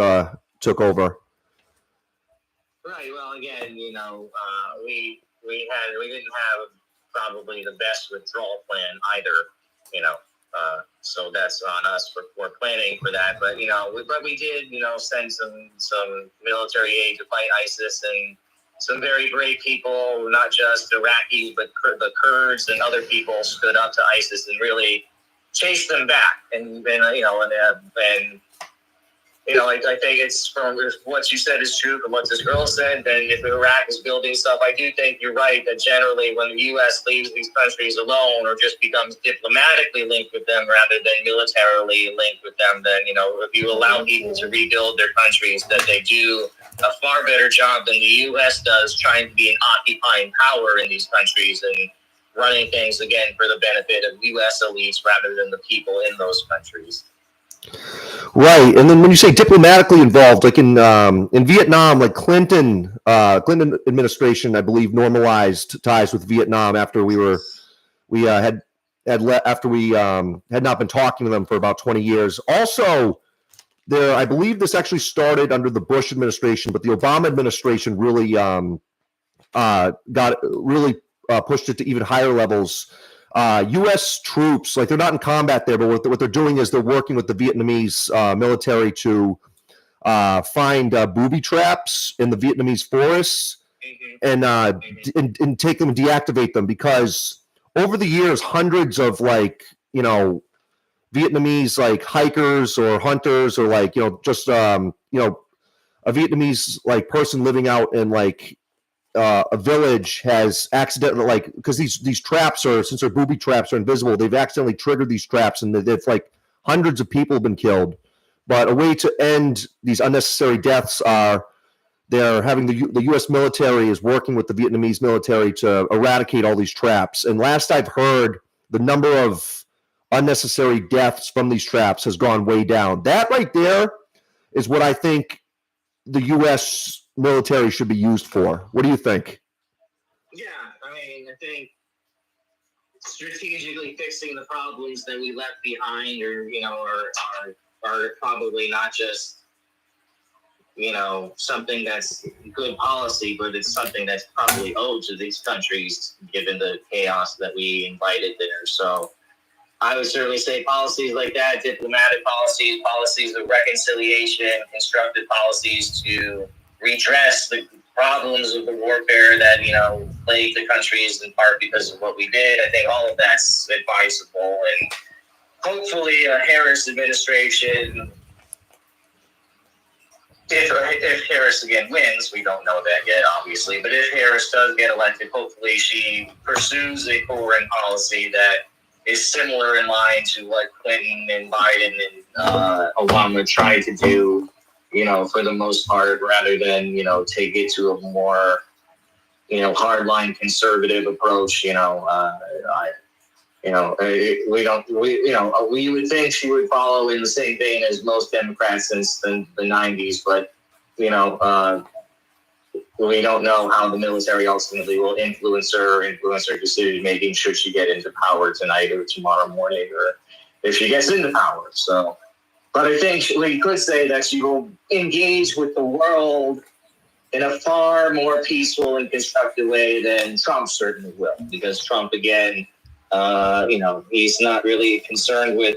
took over. Right. Well, again, we didn't have probably the best withdrawal plan either. So that's on us for planning for that. But we did send some military aid to fight ISIS, and some very brave people, not just Iraqis, but the Kurds and other people stood up to ISIS and really chased them back. I think it's from what you said is true, from what this girl said. And if Iraq is building stuff, I do think you're right that generally when the U.S. leaves these countries alone or just becomes diplomatically linked with them rather than militarily linked with them, then if you allow people to rebuild their countries, that they do a far better job than the U.S. does trying to be an occupying power in these countries and running things again for the benefit of U.S. elites rather than the people in those countries. Right, and then when you say diplomatically involved, like in Vietnam, like Clinton administration, I believe, normalized ties with Vietnam after we had not been talking to them for about 20 years. Also, I believe this actually started under the Bush administration, but the Obama administration really pushed it to even higher levels. U.S. troops, like they're not in combat there, but what they're doing is they're working with the Vietnamese military to find booby traps in the Vietnamese forests and take them and deactivate them, because over the years, hundreds of Vietnamese hikers or hunters or a Vietnamese person living out in a village has accidentally, because these traps since they're booby traps are invisible, they've accidentally triggered these traps, and they've hundreds of people have been killed. But a way to end these unnecessary deaths they're having the U.S. military is working with the Vietnamese military to eradicate all these traps. And last I've heard, the number of unnecessary deaths from these traps has gone way down. That right there is what I think the U.S. military should be used for. What do you think? Yeah, I think strategically fixing the problems that we left behind, are probably not just something that's good policy, but it's something that's probably owed to these countries given the chaos that we invited there. So I would certainly say policies like that, diplomatic policies of reconciliation, constructive policies to redress the problems of the warfare that plagued the countries in part because of what we did. I think all of that's advisable, and hopefully a Harris administration, if Harris again wins, we don't know that yet, obviously, but if Harris does get elected, hopefully she pursues a foreign policy that is similar in line to what Clinton and Biden and Obama tried to do, for the most part, rather than, take it to a more, hardline conservative approach. We would think she would follow in the same vein as most Democrats since the 90s, but, we don't know how the military ultimately will influence her decision making should she get into power tonight or tomorrow morning, or if she gets into power. So, but I think we could say that she will engage with the world in a far more peaceful and constructive way than Trump certainly will, because Trump, again, he's not really concerned with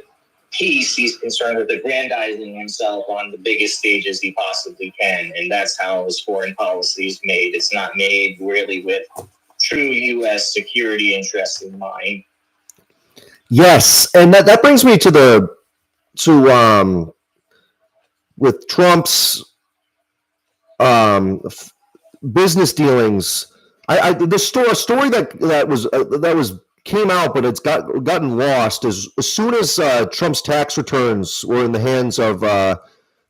peace. He's concerned with aggrandizing himself on the biggest stages he possibly can, and that's how his foreign policy is made. It's not made really with true U.S. security interests in mind. Yes, and that brings me to with Trump's business dealings. The story that was came out, but it's gotten lost. As soon as Trump's tax returns were in the hands of when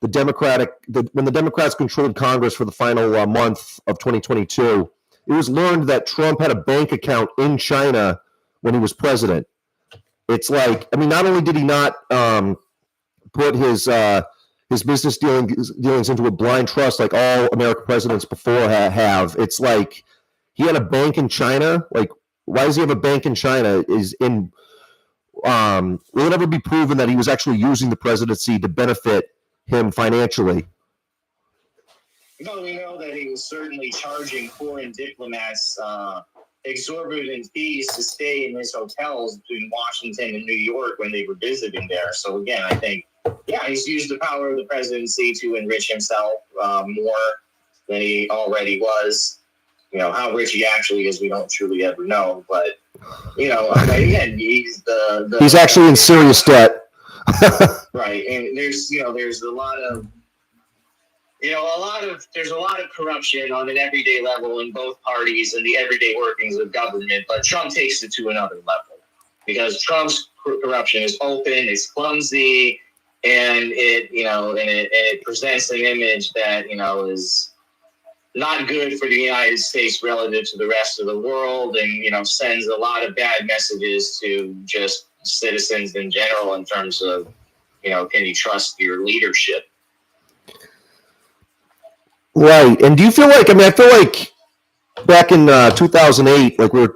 the Democrats controlled Congress for the final month of 2022, it was learned that Trump had a bank account in China when he was president. It's like, I mean, not only did he not put his business dealings into a blind trust like all American presidents before have. It's like he had a bank in China. Like, why does he have a bank in China? Will it ever be proven that he was actually using the presidency to benefit him financially? No, we know that he was certainly charging foreign diplomats exorbitant fees to stay in his hotels in Washington and New York when they were visiting there. So again, I think, yeah, he's used the power of the presidency to enrich himself more than he already was. You know, how rich he actually is, we don't truly ever know. But, you know, again, he's actually in serious debt. Right. And there's a lot of, there's a lot of corruption on an everyday level in both parties and the everyday workings of government. But Trump takes it to another level because Trump's corruption is open, it's clumsy, and it presents an image that, is not good for the United States relative to the rest of the world, and, sends a lot of bad messages to just citizens in general in terms of, can you trust your leadership? Right. And do you feel like, I feel like back in 2008, like we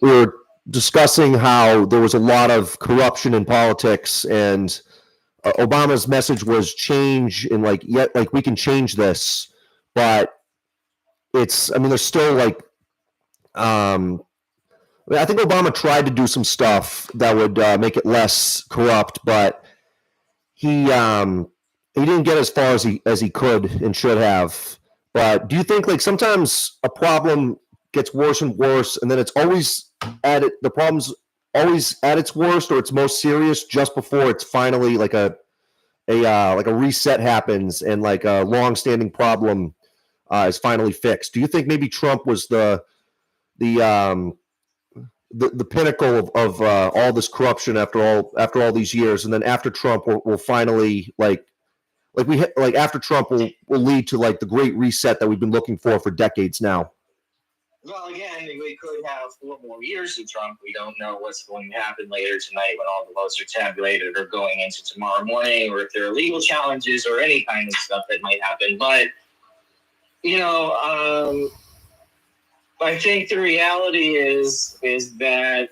were discussing how there was a lot of corruption in politics, and Obama's message was change, and we can change this, but there's still I think Obama tried to do some stuff that would make it less corrupt, but he didn't get as far as he could and should have. But do you think sometimes a problem gets worse and worse, and then it's always the problem's always at its worst or its most serious just before it's finally like a reset happens and a long-standing problem is finally fixed? Do you think maybe Trump was the pinnacle of all this corruption after all these years, and then after Trump will finally after Trump will lead to the great reset that we've been looking for decades now? Well, again, we could have 4 more years of Trump. We don't know what's going to happen later tonight when all the votes are tabulated or going into tomorrow morning, or if there are legal challenges or any kind of stuff that might happen. But, I think the reality is that,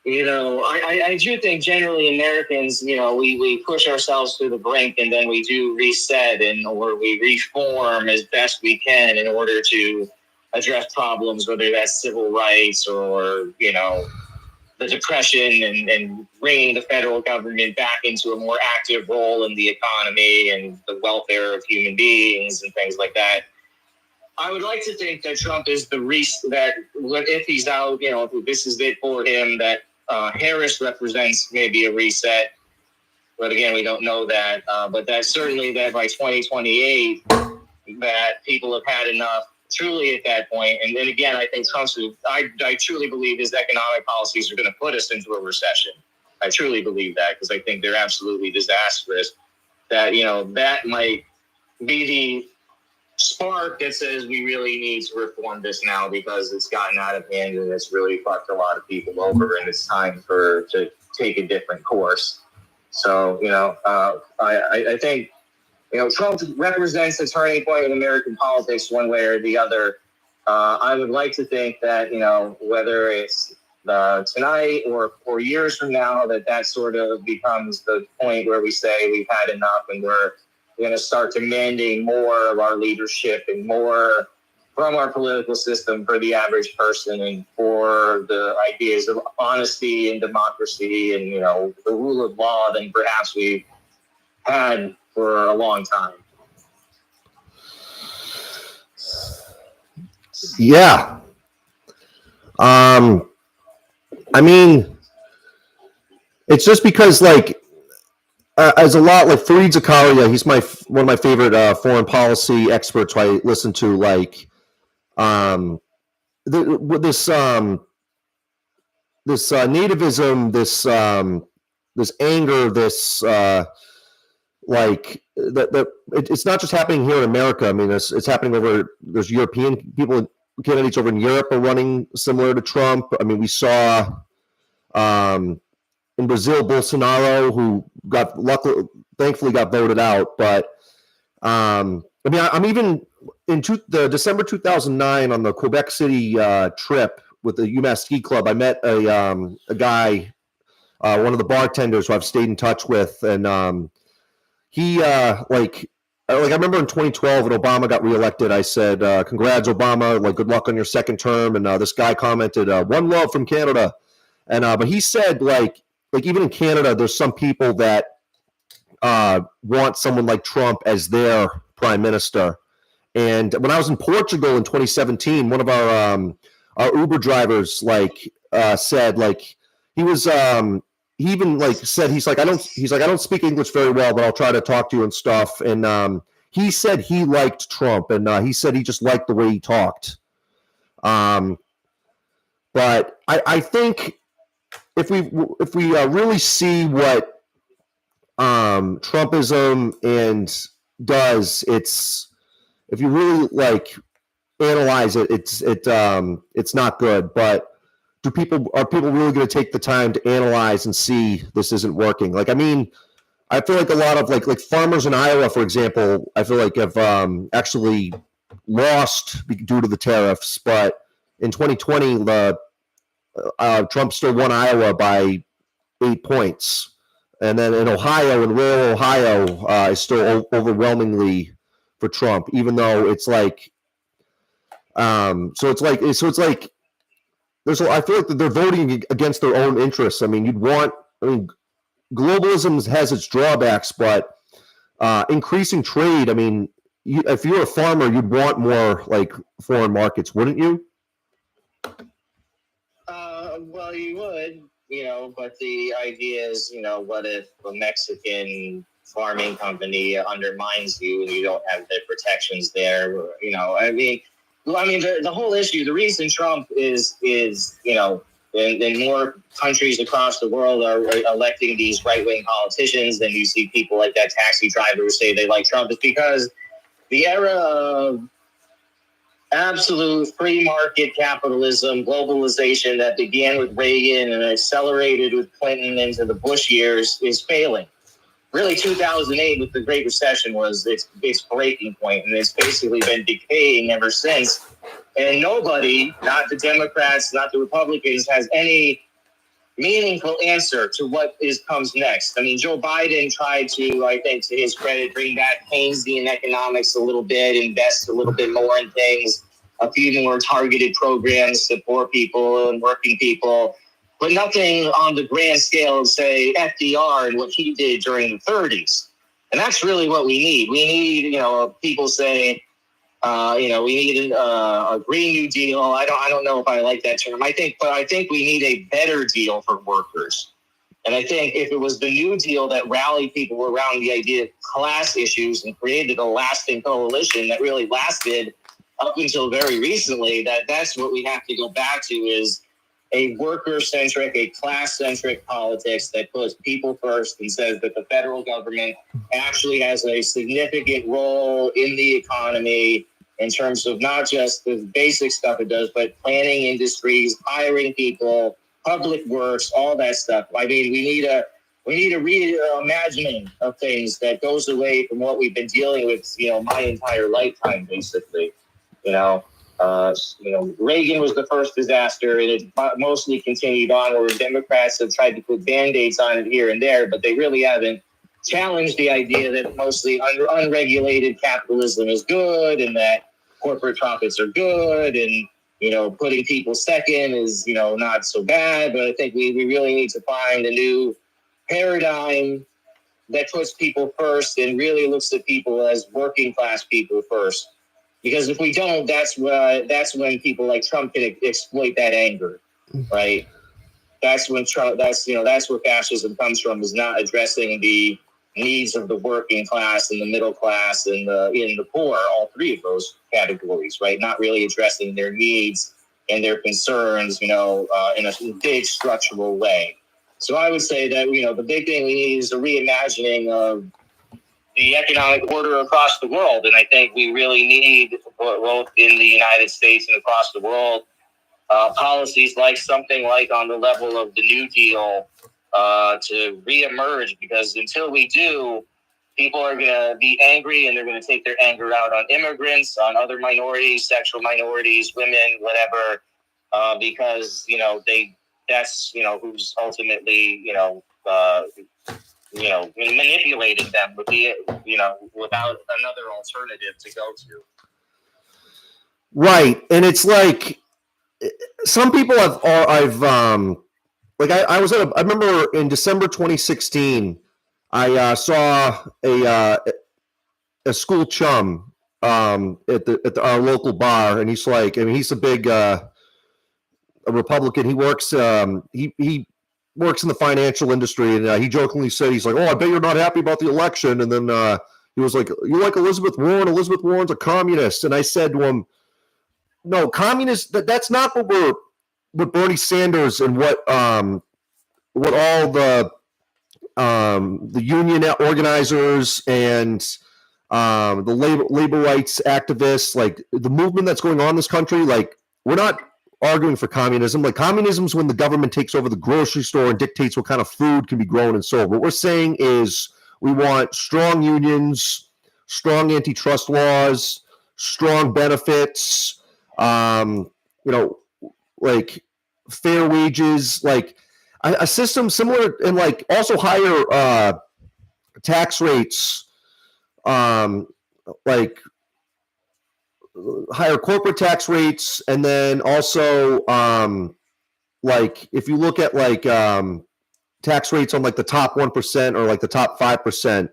I do think generally Americans, we push ourselves to the brink and then we do reset or we reform as best we can in order to address problems, whether that's civil rights or, the Depression and bringing the federal government back into a more active role in the economy and the welfare of human beings and things like that. I would like to think that Trump is that if he's out, if this is it for him, that Harris represents maybe a reset. But again, we don't know that. But that's certainly that by 2028, that people have had enough truly at that point. And then again, I think I truly believe his economic policies are going to put us into a recession. I truly believe that because I think they're absolutely disastrous. That, that might be the spark that says we really need to reform this now because it's gotten out of hand and it's really fucked a lot of people over, and it's time to take a different course. So, I think, Trump represents a turning point in American politics one way or the other. I would like to think that, whether it's tonight or 4 years from now, that sort of becomes the point where we say we've had enough and we're going to start demanding more of our leadership and more from our political system for the average person and for the ideas of honesty and democracy and, the rule of law than perhaps we've had for a long time. Yeah. It's just because as a lot like Fareed Zakaria, he's one of my favorite foreign policy experts who I listen to. Like, this nativism, this anger, this it's not just happening here in America. I mean, it's happening over. There's European people, candidates over in Europe are running similar to Trump. I mean, we saw in Brazil Bolsonaro, who thankfully got voted out. But I mean, I'm even in the December 2009 on the Quebec City trip with the UMass Ski Club. I met a guy, one of the bartenders who I've stayed in touch with, and he like I remember in 2012 when Obama got reelected, I said, "Congrats, Obama! Like, good luck on your second term." And this guy commented, "One love from Canada," and but he said like even in Canada, there's some people that want someone like Trump as their prime minister. And when I was in Portugal in 2017, one of our Uber drivers said he was he even said he's like I don't speak English very well, but I'll try to talk to you and stuff. And he said he liked Trump, and he said he just liked the way he talked. But I think if we really see what Trumpism and does, if you really analyze it, it's not good. But are people really going to take the time to analyze and see this isn't working? Like, I mean, I feel like a lot of like farmers in Iowa, for example, I feel like have actually lost due to the tariffs. But in 2020, Trump still won Iowa by 8 points. And then in Ohio, in rural Ohio, is still overwhelmingly for Trump, even though it's like, I feel like they're voting against their own interests. I mean, globalism has its drawbacks, but increasing trade. I mean, if you're a farmer, you'd want more foreign markets, wouldn't you? Well, you would, but the idea is, what if a Mexican farming company undermines you and you don't have the protections there? The whole issue, the reason Trump is and more countries across the world are electing these right-wing politicians, and you see people like that taxi driver who say they like Trump, is because the era of absolute free market capitalism, globalization that began with Reagan and accelerated with Clinton into the Bush years is failing. Really, 2008 with the Great Recession was its breaking point, and it's basically been decaying ever since. And nobody, not the Democrats, not the Republicans, has any meaningful answer to what comes next. I mean, Joe Biden tried to, I think, to his credit, bring back Keynesian economics a little bit, invest a little bit more in things, a few more targeted programs to poor people and working people, but nothing on the grand scale of, say, FDR and what he did during the 30s. And that's really what we need. We need, people say, we need a Green New Deal. I don't know if I like that term. I think we need a better deal for workers. And I think if it was the New Deal that rallied people around the idea of class issues and created a lasting coalition that really lasted up until very recently, that's what we have to go back to, is a worker-centric, a class-centric politics that puts people first and says that the federal government actually has a significant role in the economy in terms of not just the basic stuff it does, but planning industries, hiring people, public works, all that stuff. I mean, we need a reimagining of things that goes away from what we've been dealing with, my entire lifetime, basically. Reagan was the first disaster, and it mostly continued on, where Democrats have tried to put Band-Aids on it here and there, but they really haven't challenged the idea that mostly unregulated capitalism is good and that corporate profits are good, and putting people second is not so bad. But I think we really need to find a new paradigm that puts people first and really looks at people as working class people first. Because if we don't, that's when people like Trump can exploit that anger, right? That's when Trump. That's where fascism comes from, is not addressing the needs of the working class and the middle class and the poor, all three of those categories, right? Not really addressing their needs and their concerns, in a big structural way. So I would say that, the big thing we need is a reimagining of the economic order across the world. And I think we really need, both in the United States and across the world, policies like something like on the level of the New Deal to reemerge, because until we do, people are going to be angry and they're going to take their anger out on immigrants, on other minorities, sexual minorities, women, whatever, because, that's who's ultimately, manipulating them with without another alternative to go to. Right. And it's like, some people I remember in December 2016, I saw a school chum at our local bar, and he's like, he's a big a Republican. He works he works in the financial industry, and he jokingly said, he's like, "Oh, I bet you're not happy about the election." And then he was like, "You like Elizabeth Warren? Elizabeth Warren's a communist." And I said to him, "No, communist. That's not what Bernie Sanders and what all the union organizers and the labor rights activists, like the movement that's going on in this country, like we're not arguing for communism. Like communism is when the government takes over the grocery store and dictates what kind of food can be grown and sold. What we're saying is we want strong unions, strong antitrust laws, strong benefits, like fair wages, like a system similar, and like also higher tax rates, like higher corporate tax rates, and then also like if you look at like tax rates on like the top 1% or like the top 5%,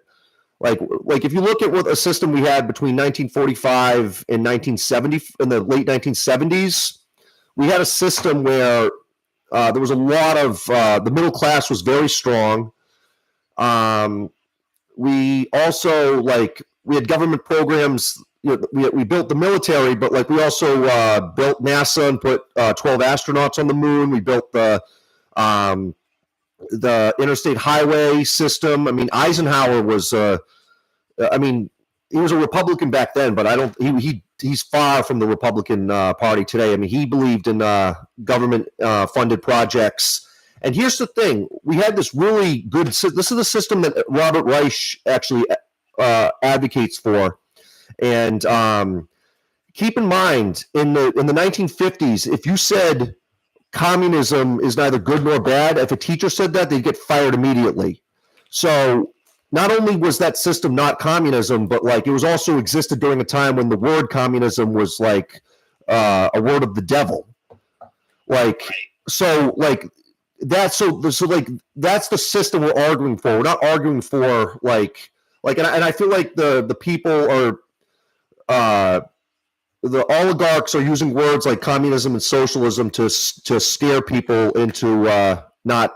like if you look at what a system we had between 1945 and 1970, in the late 1970s, we had a system where there was a lot of the middle class was very strong. We also we had government programs. We built the military, but like we also built NASA and put 12 astronauts on the moon. We built the interstate highway system. I mean, Eisenhower was he was a Republican back then, but he's far from the Republican Party today. I mean, he believed in government funded projects. And here's the thing: we had this really good. This is the system that Robert Reich actually advocates for. And keep in mind, in the 1950s, if you said communism is neither good nor bad, if a teacher said that, they'd get fired immediately. So not only was that system not communism, but like it was also existed during a time when the word communism was like a word of the devil. Like so, like that's that's the system we're arguing for. We're not arguing for and I feel like the people are. The oligarchs are using words like communism and socialism to scare people into not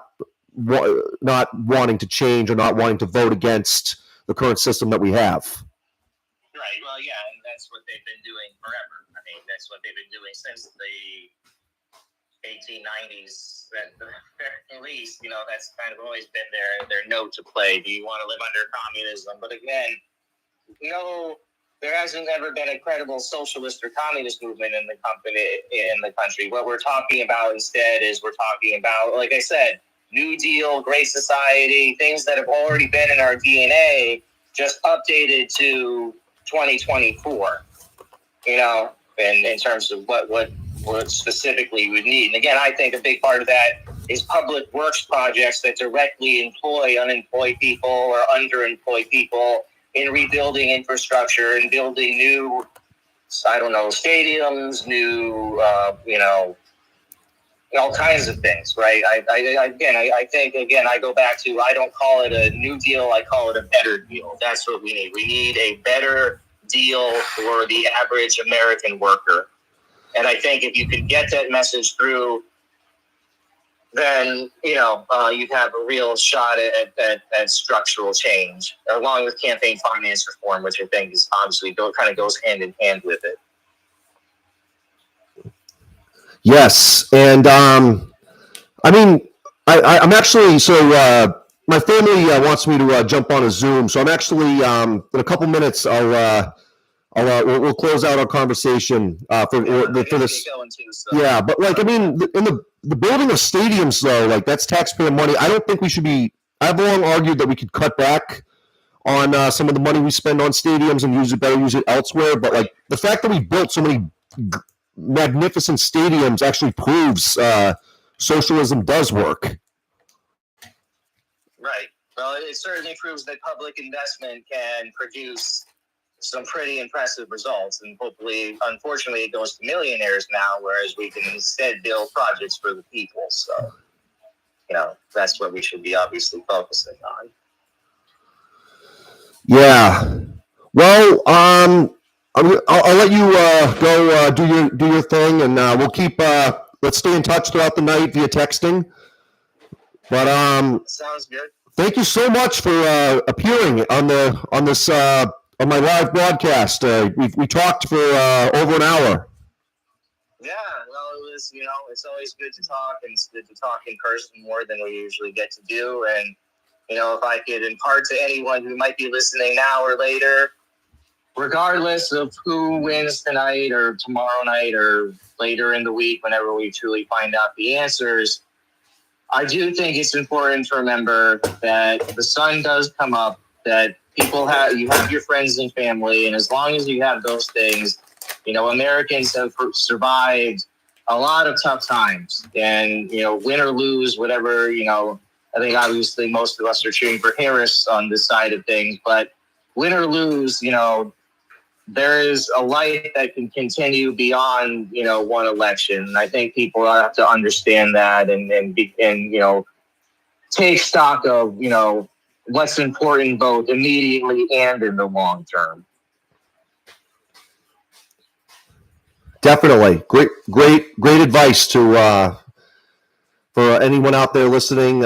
wanting to change or not wanting to vote against the current system that we have. Right. Well, yeah, and that's what they've been doing forever. I mean, that's what they've been doing since the 1890s. At the very least, that's kind of always been their note to play. Do you want to live under communism? But again, there hasn't ever been a credible socialist or communist movement in the country. What we're talking about instead is we're talking about, like I said, New Deal, Great Society, things that have already been in our DNA, just updated to 2024. And in terms of what specifically we need. And again, I think a big part of that is public works projects that directly employ unemployed people or underemployed people in rebuilding infrastructure and building new, stadiums, new, all kinds of things, right? I think I go back to, I don't call it a new deal, I call it a better deal. That's what we need. We need a better deal for the average American worker. And I think if you could get that message through, then you'd have a real shot at structural change, along with campaign finance reform, which I think is obviously kind of goes hand in hand with it. Yes, and I mean, I'm actually my family wants me to jump on a Zoom, so I'm actually in a couple minutes we'll close out our conversation for this. Yeah, but like I mean, in the building of stadiums though, like that's taxpayer money. I don't think we should be. I've long argued that we could cut back on some of the money we spend on stadiums and use it elsewhere. But like the fact that we built so many magnificent stadiums actually proves socialism does work. Right. Well, it certainly proves that public investment can produce some pretty impressive results, and hopefully, unfortunately, it goes to millionaires now, whereas we can instead build projects for the people. So, that's what we should be obviously focusing on. Yeah. Well, I'll let you go do your thing, and we'll keep let's stay in touch throughout the night via texting. But sounds good. Thank you so much for appearing on my live broadcast. We talked for over an hour. Yeah, well, it was it's always good to talk, and it's good to talk in person more than we usually get to do. And if I could impart to anyone who might be listening now or later, regardless of who wins tonight or tomorrow night or later in the week, whenever we truly find out the answers, I do think it's important to remember that the sun does come up, that you have your friends and family, and as long as you have those things, Americans have survived a lot of tough times, and win or lose, whatever, I think obviously most of us are cheering for Harris on this side of things, but win or lose, there is a life that can continue beyond, one election. And I think people have to understand that and take stock of, what's important both immediately and in the long term. Definitely. Great advice to for anyone out there listening.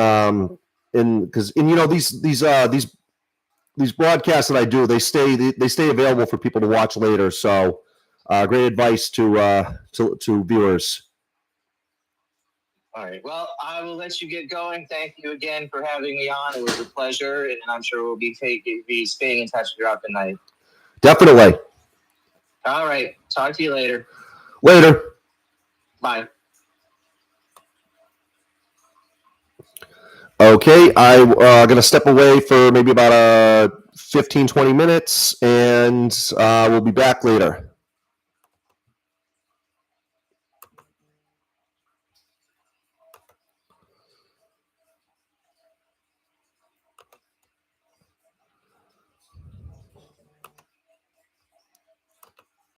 These broadcasts that I do, they stay available for people to watch later. So, great advice to viewers. All right. Well, I will let you get going. Thank you again for having me on. It was a pleasure, and I'm sure we'll be staying in touch throughout the night. Definitely. All right. Talk to you later. Later. Bye. Okay, I'm going to step away for maybe about 15, 20 minutes, and we'll be back later.